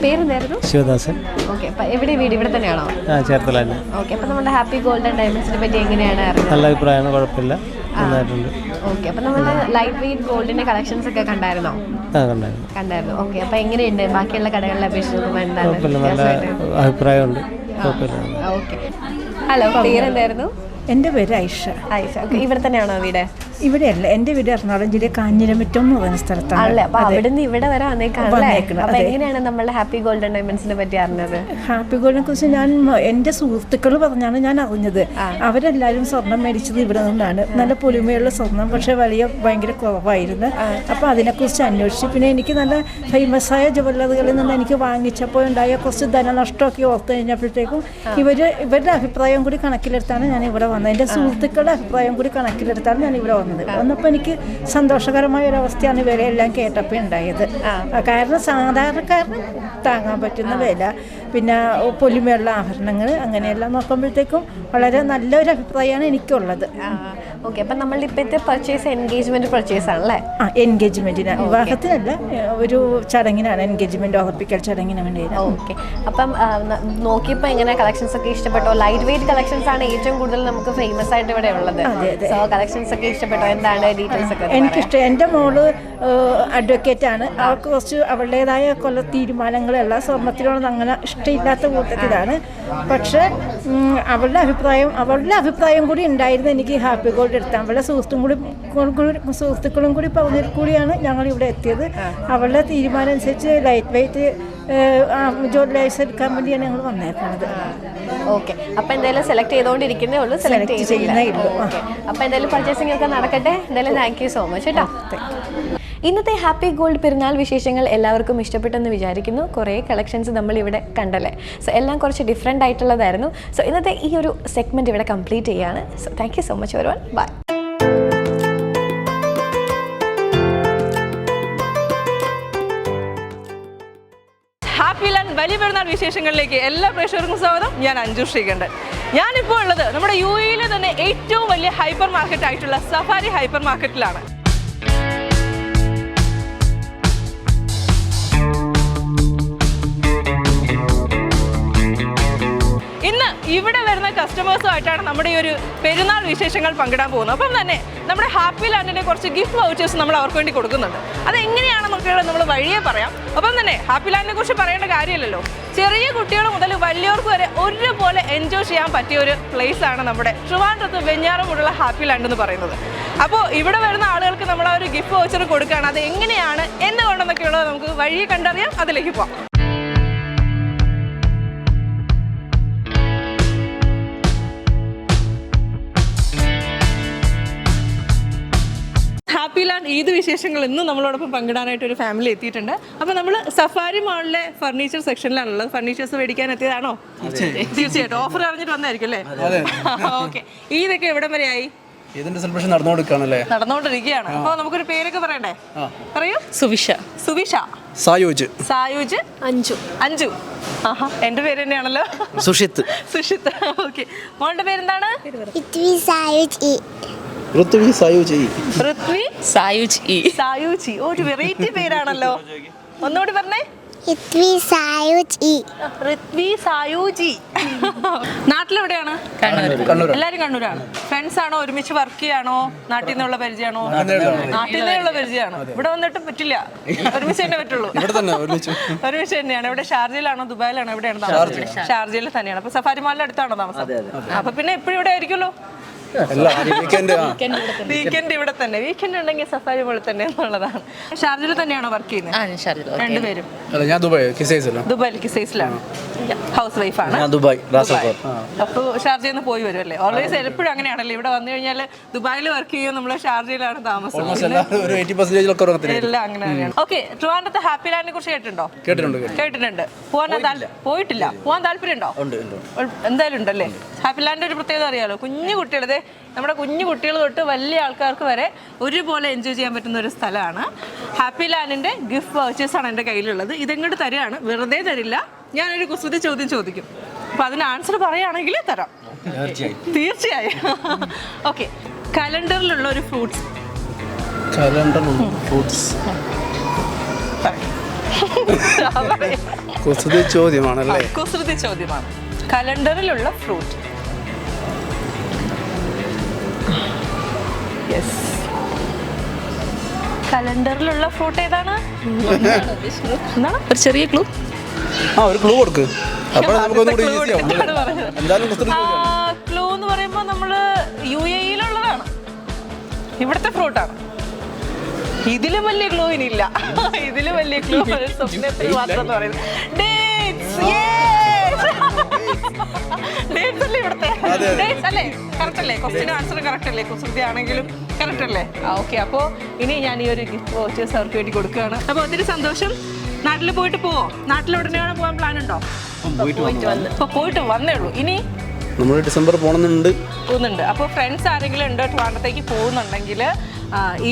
[SPEAKER 11] പേരെന്തായിരുന്നു?
[SPEAKER 12] ശിവദാസൻ.
[SPEAKER 11] ഓക്കെ, അപ്പോൾ എവിടെ വീട്? ഇവിടെ തന്നെയാണോ?
[SPEAKER 12] ചേർത്തല.
[SPEAKER 11] ഓക്കെ, അപ്പോൾ നമ്മുടെ ഹാപ്പി ഗോൾഡൻ ഡയമണ്ട്സിനെ പറ്റി എങ്ങനെയാണ് അറിയുന്നത്?
[SPEAKER 12] നല്ല അഭിപ്രായമാണ്, കുഴപ്പമില്ല, നന്നായിട്ടുണ്ട്.
[SPEAKER 11] ഓക്കെ, അപ്പോൾ നമ്മുടെ ലൈറ്റ് വെയിറ്റ് ഗോൾഡിന്റെ കളക്ഷൻസ് ഒക്കെ കണ്ടായിരുന്നോ? കണ്ടായിരുന്നു. ഓക്കെ, അപ്പോൾ എങ്ങനെയുണ്ട് ബാക്കിയുള്ള കടകളിലെ അപേക്ഷിച്ച് നോക്കുമ്പോൾ? എന്താണ്
[SPEAKER 12] നല്ല അഭിപ്രായമുണ്ട്, കുഴപ്പമില്ല.
[SPEAKER 11] ഓക്കെ, ഹലോ, പേരെന്തായിരുന്നു?
[SPEAKER 13] എൻ്റെ പേര് ഐഷ.
[SPEAKER 11] ഇവിടെ തന്നെയാണോ വീട്?
[SPEAKER 13] ഇവിടെയല്ല, എൻ്റെ വീട് എറണാകുളം ജില്ല കാഞ്ഞിരമറ്റം എന്ന് പറയുന്ന സ്ഥലത്താണ്.
[SPEAKER 11] അവിടുന്ന് ഇവിടെ വരെ എങ്ങനെയാണ് നമ്മുടെ ഹാപ്പി ഗോൾഡൻ ഡയമണ്ട്സിനെ പറ്റി അറിഞ്ഞത്?
[SPEAKER 13] ഹാപ്പി ഗോൾഡിനെ കുറിച്ച് ഞാൻ എൻ്റെ സുഹൃത്തുക്കൾ പറഞ്ഞാണ് ഞാൻ അറിഞ്ഞത്. അവരെല്ലാവരും സ്വർണം മേടിച്ചത് ഇവിടെ നിന്നാണ്. നല്ല പൊലിമയുള്ള സ്വർണം, പക്ഷേ ഭയങ്കര കുറവായിരുന്നു. അപ്പോൾ അതിനെക്കുറിച്ച് അന്വേഷിച്ചു. പിന്നെ എനിക്ക് നല്ല ഫേമസായ ജുവല്ലറികളിൽ നിന്ന് എനിക്ക് വാങ്ങിച്ചപ്പോൾ ഉണ്ടായ കുറച്ച് ധനനഷ്ടമൊക്കെ ഓർത്ത് കഴിഞ്ഞപ്പോഴത്തേക്കും ഇവരുടെ അഭിപ്രായം കൂടി കണക്കിലെടുത്താണ് ഞാൻ ഇവിടെ വന്നത്. എൻ്റെ സുഹൃത്തുക്കളുടെ അഭിപ്രായം കൂടി കണക്കിലെടുത്താണ് ഞാൻ ഇവിടെ വന്നപ്പോൾ എനിക്ക് സന്തോഷകരമായ ഒരവസ്ഥയാണ് വിലയെല്ലാം കേട്ടപ്പോൾ ഉണ്ടായത്. കാരണം സാധാരണക്കാരന് താങ്ങാൻ പറ്റുന്ന വില, പിന്നെ പൊലിമയുള്ള ആഭരണങ്ങൾ, അങ്ങനെയെല്ലാം നോക്കുമ്പോഴത്തേക്കും വളരെ നല്ലൊരു അഭിപ്രായമാണ് എനിക്കുള്ളത്.
[SPEAKER 11] ഓക്കെ, അപ്പം നമ്മളുടെ ഇപ്പോഴത്തെ പർച്ചേസ് എൻഗേജ്മെന്റ് പർച്ചേസ് ആണല്ലേ?
[SPEAKER 13] എൻഗേജ്മെന്റിനാണ്, വിവാഹത്തിനല്ല, ഒരു ചടങ്ങിനാണ്, എൻഗേജ്മെന്റ് ഉറപ്പിക്കൽ ചടങ്ങിന് വേണ്ടിയാണ്.
[SPEAKER 11] ഓക്കെ, അപ്പം നോക്കിയപ്പോൾ എങ്ങനെ കളക്ഷൻസ് ഒക്കെ ഇഷ്ടപ്പെട്ടോ? ലൈറ്റ് വെയിറ്റ് കളക്ഷൻസ് ആണ് ഏറ്റവും കൂടുതൽ നമുക്ക് ഫേമസ് ആയിട്ട് ഇവിടെ ഉള്ളത്. സോ കളക്ഷൻസ് ഒക്കെ ഇഷ്ടപ്പെട്ടോ? എന്താണ് ഡീറ്റെയിൽസ് ഒക്കെ?
[SPEAKER 13] എനിക്കിഷ്ടം. എൻ്റെ മോള് അഡ്വക്കേറ്റ് ആണ്. അവൾക്ക് കുറച്ച് അവളുടേതായ കൊല്ല തീരുമാനങ്ങളല്ല, സ്വർണ്ണത്തിനോട് അങ്ങനെ ഇഷ്ടമില്ലാത്ത കൂട്ടത്തിലാണ്. പക്ഷേ അവളുടെ അഭിപ്രായം കൂടി ഉണ്ടായിരുന്നു എനിക്ക് ഹാപ്പി ഗോൾഡ് എടുത്താൽ. അവളുടെ സുഹൃത്തുക്കളും കൂടി പറഞ്ഞിൽ കൂടിയാണ് ഞങ്ങൾ ഇവിടെ എത്തിയത്. അവളുടെ തീരുമാനം അനുസരിച്ച് ലൈറ്റ് വെയിറ്റ് ജ്വല്ലേഴ്സ് എടുക്കാൻ വേണ്ടിയാണ് ഞങ്ങൾ വന്നേക്കുന്നത്.
[SPEAKER 11] ഓക്കെ, അപ്പോൾ എന്തായാലും സെലക്ട് ചെയ്തുകൊണ്ടിരിക്കുന്നേ ഉള്ളൂ, സെലക്ട് ചെയ്യുന്നേ ഉള്ളൂ. അപ്പോൾ എന്തായാലും പർച്ചേസിംഗ് ഒക്കെ നടക്കട്ടെ. എന്തായാലും താങ്ക് യു സോ മച്ച് കേട്ടോ. ഇന്നത്തെ ഹാപ്പി ഗോൾഡ് പെരുന്നാൾ വിശേഷങ്ങൾ എല്ലാവർക്കും ഇഷ്ടപ്പെട്ടെന്ന് വിചാരിക്കുന്നു. കുറേ കളക്ഷൻസ് നമ്മളിവിടെ കണ്ടല്ലേ. സോ എല്ലാം കുറച്ച് ഡിഫറെൻ്റ് ആയിട്ടുള്ളതായിരുന്നു. സോ ഇന്നത്തെ ഈ ഒരു സെഗ്മെൻറ്റ് ഇവിടെ കംപ്ലീറ്റ് ചെയ്യാണ്. So thank you so much everyone. Bye.
[SPEAKER 3] Happy land Valiya Perunnal വിശേഷങ്ങളിലേക്ക് എല്ലാ പ്രേക്ഷകർക്കും സ്വാഗതം. ഞാൻ അഞ്ജു ശ്രീകണ്ഠൻ. ഞാനിപ്പോൾ ഉള്ളത് നമ്മുടെ UAE തന്നെ ഏറ്റവും വലിയ ഹൈപ്പർ മാർക്കറ്റ് ആയിട്ടുള്ള സഫാരി ഹൈപ്പർ മാർക്കറ്റിലാണ്. ഇന്ന് ഇവിടെ വരുന്ന കസ്റ്റമേഴ്സുമായിട്ടാണ് നമ്മുടെ ഈ ഒരു പെരുന്നാൾ വിശേഷങ്ങൾ പങ്കിടാൻ പോകുന്നത്. അപ്പം തന്നെ നമ്മുടെ ഹാപ്പി ലാൻഡിൻ്റെ കുറച്ച് ഗിഫ്റ്റ് വൗച്ചേഴ്സ് നമ്മൾ അവർക്ക് വേണ്ടി കൊടുക്കുന്നുണ്ട്. അതെങ്ങനെയാണെന്നൊക്കെയുള്ള നമ്മൾ വഴിയെ പറയാം. അപ്പം തന്നെ ഹാപ്പി ലാൻഡിനെ കുറിച്ച് പറയേണ്ട കാര്യമില്ലല്ലോ. ചെറിയ കുട്ടികൾ മുതൽ വലിയവർക്ക് വരെ ഒരുപോലെ എൻജോയ് ചെയ്യാൻ പറ്റിയ ഒരു പ്ലേസ് ആണ് നമ്മുടെ ട്രിവാൻഡ്രത്ത് വെഞ്ഞാറമൂടുള്ള ഹാപ്പി ലാൻഡ് എന്ന് പറയുന്നത്. അപ്പോൾ ഇവിടെ വരുന്ന ആളുകൾക്ക് നമ്മൾ ആ ഒരു ഗിഫ്റ്റ് വൗച്ചർ കൊടുക്കുകയാണ്. അത് എങ്ങനെയാണ്, എന്തുകൊണ്ടെന്നൊക്കെയുള്ളത് നമുക്ക് വഴിയെ കണ്ടറിയാം. അതിലേക്ക് പോകാം. ഹാപ്പി ലാൻഡ് ഈദ് വിശേഷങ്ങൾ ഇന്നും നമ്മളോടൊപ്പം പങ്കിടാനായിട്ട് ഒരു ഫാമിലി എത്തിയിട്ടുണ്ട്. അപ്പോൾ നമ്മൾ സഫാരി മാളിലെ ഫർണിച്ചർ സെക്ഷനിലാണുള്ളത്. ഫർണിച്ചേഴ്സ് മേടിക്കാൻ എത്തിയതാണോ? തീർച്ചയായിട്ടും ഓഫർ അറിഞ്ഞിട്ട് വന്നായിരിക്കും അല്ലേ? ഓക്കെ. ഈദൊക്കെ എവിടം വരെയായി?
[SPEAKER 12] ഇതിന്റെ സെലിബ്രേഷൻ
[SPEAKER 3] നടന്നുകൊണ്ടിരിക്കുകയാണ്. അപ്പോൾ നമുക്കൊരു പേരൊക്കെ പറയണ്ടേ? പറയൂ. സുവിഷ, സായൂജ്, അഞ്ജു. ആഹാ, എന്റെ പേര് തന്നെയാണല്ലോ. സുഷിത്ത്. ഓക്കെ. മോളുടെ പേരെന്താണ്?
[SPEAKER 12] പൃഥ്വി
[SPEAKER 3] സായൂജ്. ഒരു വെറൈറ്റി പേരാണല്ലോ. ഒന്നുകൂടി പറഞ്ഞേ. നാട്ടിലെവിടെയാണ്? എല്ലാരും കണ്ണൂരാണ്. ഫ്രണ്ട്സ് ആണോ? ഒരുമിച്ച് വർക്ക് ചെയ്യാണോ? നാട്ടിൽ നിന്നുള്ള പരിചയമാണോ? നാട്ടിൽ നിന്നുള്ള പരിചയമാണോ? ഇവിടെ വന്നിട്ട് പറ്റില്ല, ഒരുമിച്ച് തന്നെ പറ്റുള്ളൂ. ഒരുമിച്ച് തന്നെയാണ്. ഇവിടെ ഷാർജയിലാണോ ദുബായിലാണോ എവിടെയാണ് താമസം? ഷാർജയിൽ തന്നെയാണ്. അപ്പൊ സഫാരി മാളിന്റെ അടുത്താണോ താമസം? അപ്പൊ പിന്നെ എപ്പോഴും ഇവിടെ ആയിരിക്കുമല്ലോ. വീക്കെൻഡ് ഇവിടെ തന്നെ. വീക്കെൻഡ് ഉണ്ടെങ്കിൽ സഫാരി പോലെ തന്നെ എന്നുള്ളതാണ്. ഷാർജയിൽ തന്നെയാണോ വർക്ക് ചെയ്യുന്നത്? രണ്ടുപേരും ദുബായിൽ കിസൈസിലാണ്. ഹൗസ് വൈഫാണ്. അപ്പോൾ ഷാർജയിൽ നിന്ന് പോയി വരും അല്ലേ? ഓൾവേസ് എപ്പോഴും അങ്ങനെയാണല്ലോ. ഇവിടെ വന്നു കഴിഞ്ഞാൽ ദുബായിൽ വർക്ക് ചെയ്യും, നമ്മൾ ഷാർജയിലാണ് താമസം. എല്ലാം അങ്ങനെ തന്നെയാണ്. ഓക്കെ. ട്രിവാൻഡ്രത്തെ ഹാപ്പി ലാൻഡിനെ കുറിച്ച് കേട്ടിട്ടുണ്ടോ? കേട്ടിട്ടുണ്ട്. പോയിട്ടില്ല. പോകാൻ താല്പര്യമുണ്ടോ? എന്തായാലും ഉണ്ടല്ലേ. ഹാപ്പി ലാൻഡ് ഒരു പ്രത്യേകത അറിയാലോ. കുഞ്ഞു കുട്ടികളെ, നമ്മുടെ കുഞ്ഞു കുട്ടികൾ തൊട്ട് വലിയ ആൾക്കാർക്ക് വരെ ഒരുപോലെ എൻജോയ് ചെയ്യാൻ പറ്റുന്ന ഒരു സ്ഥലമാണ്. ഹാപ്പി ലാൻഡിൻ്റെ ഗിഫ്റ്റ് വൗച്ചേഴ്സാണ് എൻ്റെ കയ്യിലുള്ളത്. ഇതെങ്ങോട്ട് തരികയാണ്, വെറുതെ തരില്ല. ഞാനൊരു കുസൃതി ചോദ്യം ചോദിക്കും. അപ്പോൾ അതിന് ആൻസർ പറയുകയാണെങ്കിൽ തരാം. തീർച്ചയായും. ഓക്കെ. കലണ്ടറിലുള്ള ഒരു ഫ്രൂട്ട്സ്.
[SPEAKER 12] കുസൃതി ചോദ്യമാണല്ലേ?
[SPEAKER 3] കുസൃതി ചോദ്യമാണ്. കലണ്ടറിലുള്ള ഫ്രൂട്ട്. യെസ്. കലണ്ടറിലുള്ള ഫ്രൂട്ട് ഏതാണ്? എന്താണ് ഒരു ചെറിയ ക്ലൂ?
[SPEAKER 12] ഒരു ക്ലൂ കൊടുക്ക്.
[SPEAKER 3] ക്ലൂ എന്ന് പറയുമ്പോൾ നമ്മൾ UAE-യിലുള്ളതാണ്. ഇവിടുത്തെ ഫ്രൂട്ടാണ്. ഇതിലും വലിയ ക്ലൂ ഇനിയില്ല. ഇതിലും വലിയ ക്ലൂ സ്വപ്നത്തിൽ മാത്രം എന്ന് പറയുന്നത് ഡേറ്റ്സ്. ഡേറ്റ്സ് അല്ലേ ഇവിടുത്തെ? ഡേറ്റ്സ് അല്ലേ? കറക്റ്റ് അല്ലേ? ക്വസ്റ്റ്യൻ ആൻസർ കറക്റ്റ് അല്ലേ? കുസൃതി ആണെങ്കിലും കറക്റ്റ് അല്ലേ? ഓക്കെ. അപ്പോൾ ഇനി ഞാൻ ഈ ഒരു ഗിഫ്റ്റ് വൗച്ചേഴ്സ് അവർക്ക് വേണ്ടി കൊടുക്കുകയാണ്. അപ്പോൾ ഒത്തിരി സന്തോഷം. നാട്ടിൽ പോയിട്ട് പോവോ? നാട്ടിൽ ഉടനെയാണ് പോകാൻ പ്ലാൻ ഉണ്ടോ? പോയിട്ട് വന്നേ ഉള്ളൂ. ഇനി
[SPEAKER 12] നമ്മൾ ഡിസംബർ പോകുന്നുണ്ട്.
[SPEAKER 3] അപ്പോൾ ഫ്രണ്ട്സ് ആരെങ്കിലും ഉണ്ട് ട്രിവാൻഡ്രത്തേക്ക് പോകുന്നുണ്ടെങ്കിൽ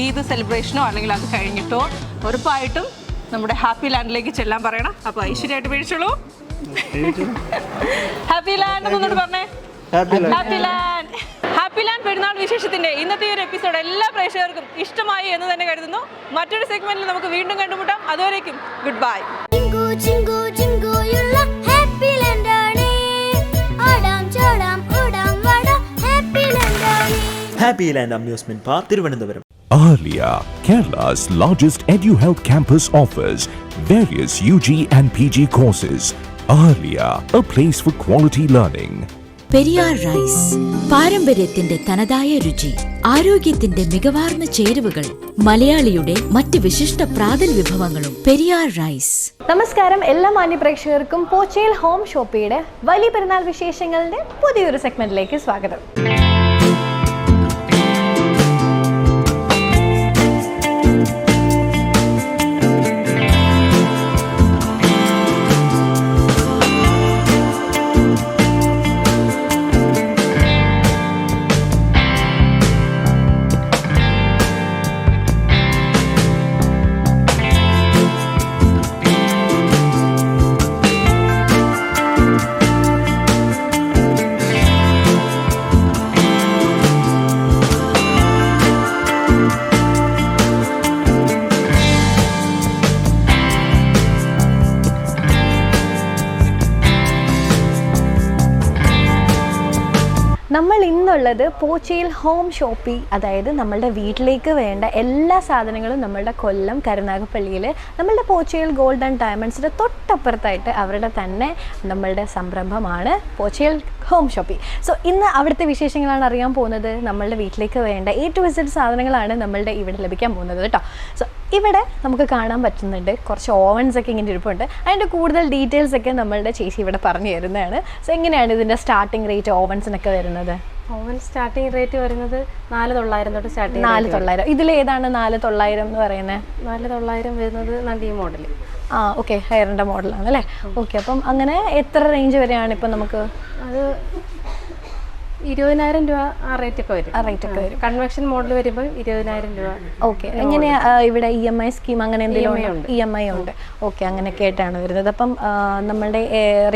[SPEAKER 3] ഈദ് സെലിബ്രേഷനോ അല്ലെങ്കിൽ അത് കഴിഞ്ഞിട്ടോ ഉറപ്പായിട്ടും നമ്മുടെ ഹാപ്പി ലാൻഡിലേക്ക് ചെല്ലാൻ പറയണം. അപ്പോൾ ഐശ്വര്യമായിട്ട് മേടിച്ചോളൂ. ഹാപ്പി ലാൻഡ് എന്നോട് പറഞ്ഞേ. ഹാപ്പി ലാൻഡ് പെരുന്നാൾ വിശേഷത്തിന്റെ ഇന്നത്തെ ഒരു എപ്പിസോഡ് എല്ലാ പ്രേക്ഷകർക്കും ഇഷ്ടമായി എന്ന് തന്നെ കരുതുന്നു. മറ്റൊരു സെഗ്മെന്റിൽ നമുക്ക് വീണ്ടും കണ്ടുമുട്ടാം. അതുവരേക്കും good bye.
[SPEAKER 2] Happy land amusement park Thiruvananthapuram.
[SPEAKER 1] Alia, Kerala's largest EduHealth campus, offers various UG and PG courses. Alia, a place for quality learning.
[SPEAKER 5] Periyar rice, പാരമ്പര്യത്തിന്റെ തനതായ രുചി, ആരോഗ്യത്തിന്റെ മികവാർന്ന ചേരുവകൾ, മലയാളിയുടെ മറ്റ് വിശിഷ്ട പ്രാതൽ വിഭവങ്ങളും. പെരിയാർ റൈസ്.
[SPEAKER 11] നമസ്കാരം എല്ലാ മാന്യ പ്രേക്ഷകർക്കും പോച്ചയിൽ ഹോം ഷോപ്പിയുടെ വലിയ പെരുന്നാൾ വിശേഷങ്ങളുടെ പുതിയൊരു സെഗ്മെന്റിലേക്ക് സ്വാഗതം. നമ്മൾ ഇന്നുള്ളത് പോച്ചയിൽ ഹോം ഷോപ്പി, അതായത് നമ്മളുടെ വീട്ടിലേക്ക് വേണ്ട എല്ലാ സാധനങ്ങളും നമ്മളുടെ കൊല്ലം കരുനാഗപ്പള്ളിയിൽ നമ്മളുടെ പോച്ചയിൽ ഗോൾഡ് ആൻഡ് ഡയമണ്ട്സിൻ്റെ തൊട്ടപ്പുറത്തായിട്ട് അവരുടെ തന്നെ നമ്മളുടെ സംരംഭമാണ് പോച്ചയിൽ ഹോം ഷോപ്പി. സോ ഇന്ന് അവിടുത്തെ വിശേഷങ്ങളാണ് അറിയാൻ പോകുന്നത്. നമ്മളുടെ വീട്ടിലേക്ക് വേണ്ട A to Z സാധനങ്ങളാണ് നമ്മളുടെ ഇവിടെ ലഭിക്കാൻ പോകുന്നത് കേട്ടോ. സോ ഇവിടെ നമുക്ക് കാണാൻ പറ്റുന്നുണ്ട് കുറച്ച് ഓവൻസ് ഒക്കെ ഇങ്ങനെ ഇരിപ്പുണ്ട്. അതിൻ്റെ കൂടുതൽ ഡീറ്റെയിൽസ് ഒക്കെ നമ്മളുടെ ചേച്ചി ഇവിടെ പറഞ്ഞു തരുന്നതാണ്. സോ എങ്ങനെയാണ് ഇതിൻ്റെ സ്റ്റാർട്ടിംഗ് റേറ്റ് ഓവൻസിനൊക്കെ വരുന്നത്?
[SPEAKER 14] ഓവൻ സ്റ്റാർട്ടിങ് റേറ്റ് വരുന്നത് 4,900 തൊട്ട് സ്റ്റാർട്ടിങ്
[SPEAKER 11] 4,900. ഇതിലേതാണ് 4,900 എന്ന് പറയുന്നത്?
[SPEAKER 14] 4,900 വരുന്നത് ഈ മോഡൽ.
[SPEAKER 11] ആ ഓക്കെ, ഹെയറിൻ്റെ മോഡലാണ് അല്ലേ? ഓക്കെ, അപ്പം അങ്ങനെ എത്ര റേഞ്ച് വരെയാണ് ഇപ്പം നമുക്ക്?
[SPEAKER 14] അത് 20,000 രൂപ ആ റേറ്റൊക്കെ വരും. കൺവെൻഷൻ മോഡൽ വരുമ്പോൾ 20,000 രൂപ.
[SPEAKER 11] ഓക്കെ, എങ്ങനെയാ ഇവിടെ EMI സ്കീം അങ്ങനെ എന്തെങ്കിലും? EMI ഉണ്ട്. ഓക്കെ, അങ്ങനെയൊക്കെ ആയിട്ടാണ് വരുന്നത്. അപ്പം നമ്മളുടെ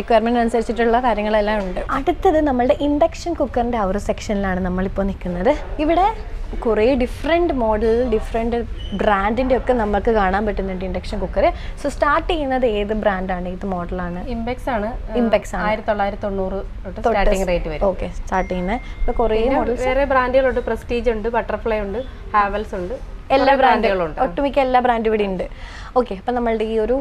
[SPEAKER 11] റിക്വയർമെൻറ്റ് അനുസരിച്ചിട്ടുള്ള കാര്യങ്ങളെല്ലാം ഉണ്ട്. അടുത്തത് നമ്മളുടെ ഇൻഡക്ഷൻ കുക്കറിൻ്റെ ആ ഒരു സെക്ഷനിലാണ് നമ്മളിപ്പോൾ നിൽക്കുന്നത്. ഇവിടെ കുറേ ഡിഫറെൻറ്റ് മോഡൽ, ഡിഫറെൻറ്റ് ബ്രാൻഡിൻ്റെ ഒക്കെ നമുക്ക് കാണാൻ പറ്റുന്നുണ്ട് ഇൻഡക്ഷൻ കുക്കർ. സോ സ്റ്റാർട്ട് ചെയ്യുന്നത് ഏത് ബ്രാൻഡാണ്, ഏത് മോഡലാണ്?
[SPEAKER 14] ഇംപെക്സ് ആണ്.
[SPEAKER 11] 1990
[SPEAKER 14] സ്റ്റാർട്ടിംഗ് റേറ്റ് വരും.
[SPEAKER 11] ഓക്കെ, സ്റ്റാർട്ട് ചെയ്യുന്നത്. ഇപ്പോൾ കുറേ മോഡൽസ്,
[SPEAKER 14] വേറെ ബ്രാൻഡുകളുണ്ട്. പ്രസ്റ്റീജ് ഉണ്ട്, ബട്ടർഫ്ലൈ ഉണ്ട്, ഹാവൽസ് ഉണ്ട്,
[SPEAKER 11] എല്ലാ ബ്രാൻഡുകളുണ്ട്. ഒട്ടുമിക്ക എല്ലാ ബ്രാൻഡും ഇവിടെ ഉണ്ട്. ഓക്കെ, അപ്പം നമ്മളുടെ ഈ ഒരു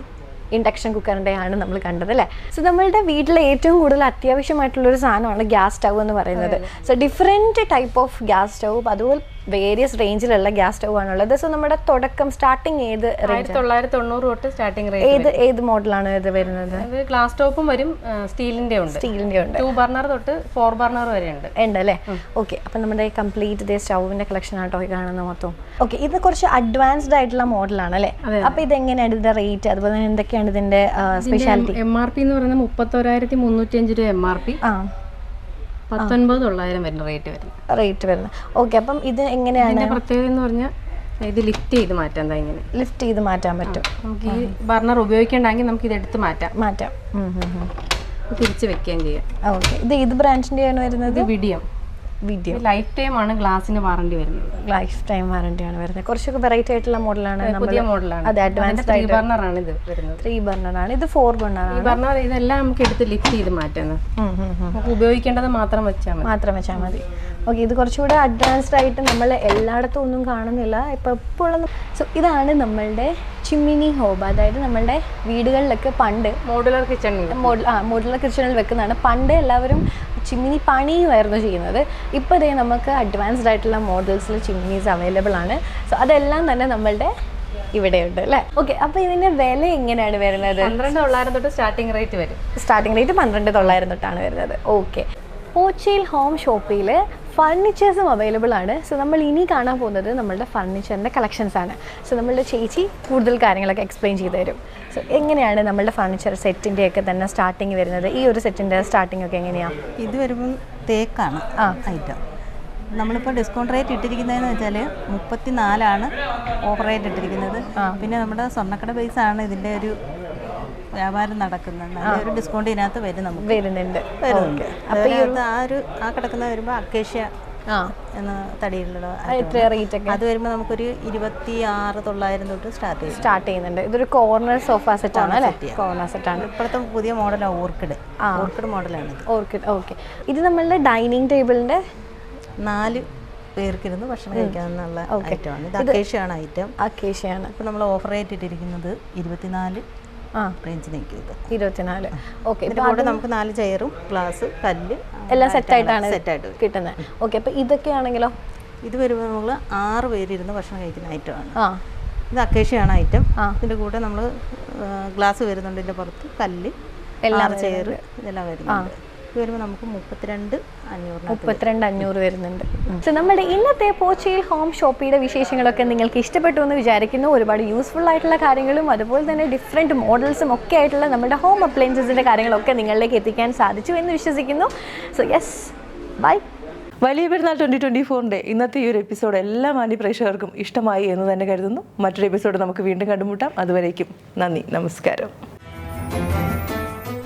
[SPEAKER 11] ഇൻഡക്ഷൻ കുക്കറിൻ്റെ ആണ് നമ്മൾ കണ്ടത് അല്ലേ? സോ നമ്മളുടെ വീട്ടിൽ ഏറ്റവും കൂടുതൽ അത്യാവശ്യമായിട്ടുള്ളൊരു സാധനമാണ് ഗ്യാസ് സ്റ്റൗ എന്ന് പറയുന്നത്. So different type of gas stove, അതുപോലെ വേരിയസ് റേഞ്ചിലുള്ള ഗ്യാസ് സ്റ്റൗ ആണുള്ളത്. സോ നമ്മുടെ തുടക്കം സ്റ്റാർട്ടിങ് ഏത്?
[SPEAKER 14] 1990 തൊട്ട് സ്റ്റാർട്ടിംഗ് റേറ്റ്.
[SPEAKER 11] ഏത് മോഡലാണ് ഇത് വരുന്നത്?
[SPEAKER 14] ഗ്ലാസ് ടോപ്പും വരും, സ്റ്റീലിൻ്റെ ഉണ്ട്. 2 ബർണർ തൊട്ട് 4 ബർണർ വരെ ഉണ്ട്
[SPEAKER 11] അല്ലേ? ഓക്കെ, അപ്പം നമ്മുടെ കംപ്ലീറ്റ് ഇതേ സ്റ്റൗവിൻ്റെ കളക്ഷൻ ആട്ടോ ഈ കാണുന്ന മൊത്തം. ഓക്കെ, ഇത് കുറച്ച് അഡ്വാൻസ്ഡ് ആയിട്ടുള്ള മോഡലാണ് അല്ലേ? അപ്പോൾ ഇതെങ്ങനെയാണ് ഇതിൻ്റെ റേറ്റ്, അതുപോലെ തന്നെ എന്തൊക്കെയാണ് ഇതിൻ്റെ സ്പെഷ്യാലിറ്റി?
[SPEAKER 14] MRP എന്ന് പറയുന്നത് 31,305 രൂപ MRP. 19,900 വരുന്ന റേറ്റ് വരുന്നത്.
[SPEAKER 11] ഓക്കെ, അപ്പം ഇത് എങ്ങനെയാണ്
[SPEAKER 14] പ്രത്യേകത എന്ന് പറഞ്ഞാൽ ഇത് ലിഫ്റ്റ് ചെയ്ത് മാറ്റാൻ
[SPEAKER 11] പറ്റും.
[SPEAKER 14] നമുക്ക് ഈ ബർണർ ഉപയോഗിക്കണ്ടെങ്കിൽ നമുക്ക് ഇത് എടുത്ത് മാറ്റാം. തിരിച്ച് വെക്കുകയും ചെയ്യാം.
[SPEAKER 11] ഓക്കെ, ഇത് ഏത് ബ്രാൻഡിൻ്റെ ആണ് വരുന്നത്?
[SPEAKER 14] വിഡിയം. ലൈഫ് ടൈം ആണ് ഗ്ലാസിന് വാറണ്ടി വരുന്നത്.
[SPEAKER 11] ലൈഫ് ടൈം വാറണ്ടി ആണ് വരുന്നത്. കുറച്ചൊക്കെ വെറൈറ്റി ആയിട്ടുള്ള മോഡലാണ്,
[SPEAKER 14] പുതിയ മോഡലാണ്.
[SPEAKER 11] അതെ, അഡ്വാൻസ്ഡ്
[SPEAKER 14] 3 ബർണർ ആണ് ഇത് വരുന്നത്.
[SPEAKER 11] 3 ബർണർ ആണ്. ഇത് 4 ബർണർ ആണ്.
[SPEAKER 14] ഈ ബർണർ ഇതെല്ലാം നമുക്ക് എടുത്ത് ലിഫ്റ്റ് ചെയ്ത് മാറ്റുന്നത്. നമുക്ക് ഉപയോഗിക്കേണ്ടത് മാത്രം വെച്ചാൽ മതി.
[SPEAKER 11] ഓക്കെ, ഇത് കുറച്ചുകൂടെ അഡ്വാൻസ്ഡ് ആയിട്ട് നമ്മൾ എല്ലായിടത്തും ഒന്നും കാണുന്നില്ല ഇപ്പോൾ ഉള്ള. സോ ഇതാണ് നമ്മളുടെ ചിമ്മിനി ഹോബ്. അതായത് നമ്മളുടെ വീടുകളിലൊക്കെ പണ്ട്
[SPEAKER 14] മോഡുലർ
[SPEAKER 11] കിച്ചണിൽ വെക്കുന്നതാണ്. പണ്ട് എല്ലാവരും ചിമ്മിനി പണിയുമായിരുന്നു ചെയ്യുന്നത്. ഇപ്പോൾ ഇതേ നമുക്ക് അഡ്വാൻസ്ഡ് ആയിട്ടുള്ള മോഡൽസിൽ ചിമ്മിനീസ് അവൈലബിൾ ആണ്. സോ അതെല്ലാം തന്നെ നമ്മളുടെ ഇവിടെയുണ്ട് അല്ലേ? ഓക്കെ, അപ്പോൾ ഇതിൻ്റെ വില എങ്ങനെയാണ് വരുന്നത്?
[SPEAKER 14] 12,900 തൊട്ട് സ്റ്റാർട്ടിംഗ് റേറ്റ് വരും.
[SPEAKER 11] 12,900 തൊട്ടാണ് വരുന്നത്. ഓക്കെ, പോച്ചയിൽ ഹോം ഷോപ്പിൽ ഫർണിച്ചേഴ്സും അവൈലബിൾ ആണ്. സോ നമ്മൾ ഇനി കാണാൻ പോകുന്നത് നമ്മളുടെ ഫർണിച്ചറിൻ്റെ കളക്ഷൻസ് ആണ്. സോ നമ്മളുടെ ചേച്ചി കൂടുതൽ കാര്യങ്ങളൊക്കെ എക്സ്പ്ലെയിൻ ചെയ്തു തരും. സോ എങ്ങനെയാണ് നമ്മളുടെ ഫർണിച്ചർ സെറ്റിൻ്റെ ഒക്കെ തന്നെ സ്റ്റാർട്ടിങ് വരുന്നത്? ഈ ഒരു സെറ്റിൻ്റെ സ്റ്റാർട്ടിംഗ് ഒക്കെ എങ്ങനെയാണ്?
[SPEAKER 15] ഇത് വരുമ്പം തേക്കാണ് ഐറ്റം. നമ്മളിപ്പോൾ ഡിസ്കൗണ്ട് റേറ്റ് ഇട്ടിരിക്കുന്നതെന്ന് വെച്ചാൽ 34 ഓഫർ റേറ്റ് ഇട്ടിരിക്കുന്നത്. പിന്നെ നമ്മുടെ സ്വർണ്ണക്കട ബേസാണ് ഇതിൻ്റെ ഒരു വ്യാപാരം നടക്കുന്നത്. നല്ലൊരു ഡിസ്കൗണ്ട് ഇതിനകത്ത് വരുന്നുണ്ട്. അപ്പോൾ ആ കിടക്കുന്ന വരുമ്പോൾ അക്കേഷ്യ എന്ന തടിയിലുള്ള അത് വരുമ്പോൾ നമുക്കൊരു 26,900 തൊട്ട് സ്റ്റാർട്ട് ചെയ്യുന്നുണ്ട്.
[SPEAKER 11] ഇതൊരു കോർണർ സോഫ സെറ്റാണ് അല്ലേ? കോർണർ സെറ്റാണ്.
[SPEAKER 15] ഇപ്പോഴത്തെ പുതിയ മോഡലാണ് ഓർക്കിഡ് മോഡലാണ്.
[SPEAKER 11] ഓർക്കിഡ്. ഓക്കെ, ഇത് നമ്മളുടെ ഡൈനിങ് ടേബിളിൻ്റെ
[SPEAKER 15] 4 പേർക്കിരുന്ന് ഭക്ഷണം കഴിക്കാനുള്ള ഐറ്റമാണ്. ഇത് അക്കേഷ്യയാണ് ഐറ്റം.
[SPEAKER 11] അക്കേഷ്യയാണ്.
[SPEAKER 15] ഇപ്പോൾ നമ്മൾ ഓഫർ റേറ്റ് ഇട്ടിരിക്കുന്നത് 24 റേഞ്ചിലേക്ക്.
[SPEAKER 11] 24. ഓക്കെ,
[SPEAKER 15] ഇവിടെ നമുക്ക് 4 ചെയറും ഗ്ലാസ് കല്ല്
[SPEAKER 11] എല്ലാം സെറ്റായിട്ട് കിട്ടുന്നത്. ഓക്കെ, അപ്പോൾ ഇതൊക്കെ ആണെങ്കിലോ?
[SPEAKER 15] ഇത് വരുമ്പോൾ നമ്മൾ 6 പേരിരുന്ന് ഭക്ഷണം കഴിക്കുന്ന ഐറ്റമാണ്. ഇത് അക്കേഷ്യയാണ് ഐറ്റം. ഇതിൻ്റെ കൂടെ നമ്മൾ ഗ്ലാസ് വരുന്നുണ്ട്, ഇതിൻ്റെ പുറത്ത് കല്ല്, എല്ലാം ചെയർ ഇതെല്ലാം വരുന്നുണ്ട്. ഇത് വരുമ്പോൾ നമുക്ക്
[SPEAKER 11] 32,500 വരുന്നുണ്ട്. സോ നമ്മുടെ ഇന്നത്തെ പോച്ചയിൽ ഹോം ഷോപ്പിയുടെ വിശേഷങ്ങളൊക്കെ നിങ്ങൾക്ക് ഇഷ്ടപ്പെട്ടു എന്ന് വിചാരിക്കുന്നു. ഒരുപാട് യൂസ്ഫുൾ ആയിട്ടുള്ള കാര്യങ്ങളും അതുപോലെ തന്നെ ഡിഫറെൻറ്റ് മോഡൽസും ഒക്കെ ആയിട്ടുള്ള നമ്മുടെ ഹോം അപ്ലയൻസസിൻ്റെ കാര്യങ്ങളൊക്കെ നിങ്ങളിലേക്ക് എത്തിക്കാൻ സാധിച്ചു എന്ന് വിശ്വസിക്കുന്നു. So yes, bye.
[SPEAKER 3] Valiya Perunnal 2024 ഇന്നത്തെ ഈ ഒരു എപ്പിസോഡ് എല്ലാ മാന്യ പ്രേക്ഷകർക്കും ഇഷ്ടമായി എന്ന് തന്നെ കരുതുന്നു. മറ്റൊരു എപ്പിസോഡ് നമുക്ക് വീണ്ടും കണ്ടുമുട്ടാം. അതുവരേക്കും നന്ദി, നമസ്കാരം.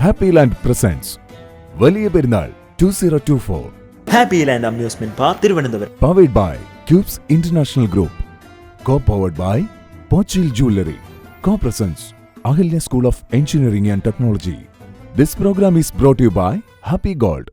[SPEAKER 1] ഹാപ്പി ലാൻഡ് പ്രസൻസ് വലിയ Perunnal 2024.
[SPEAKER 2] Happy land amusement park Thiruvananthapuram.
[SPEAKER 1] Powered by Cubes International Group. Co-powered by Pochil Jewelry. Co-presents Ahilya School of Engineering and Technology. This program is brought to you by Happy Gold.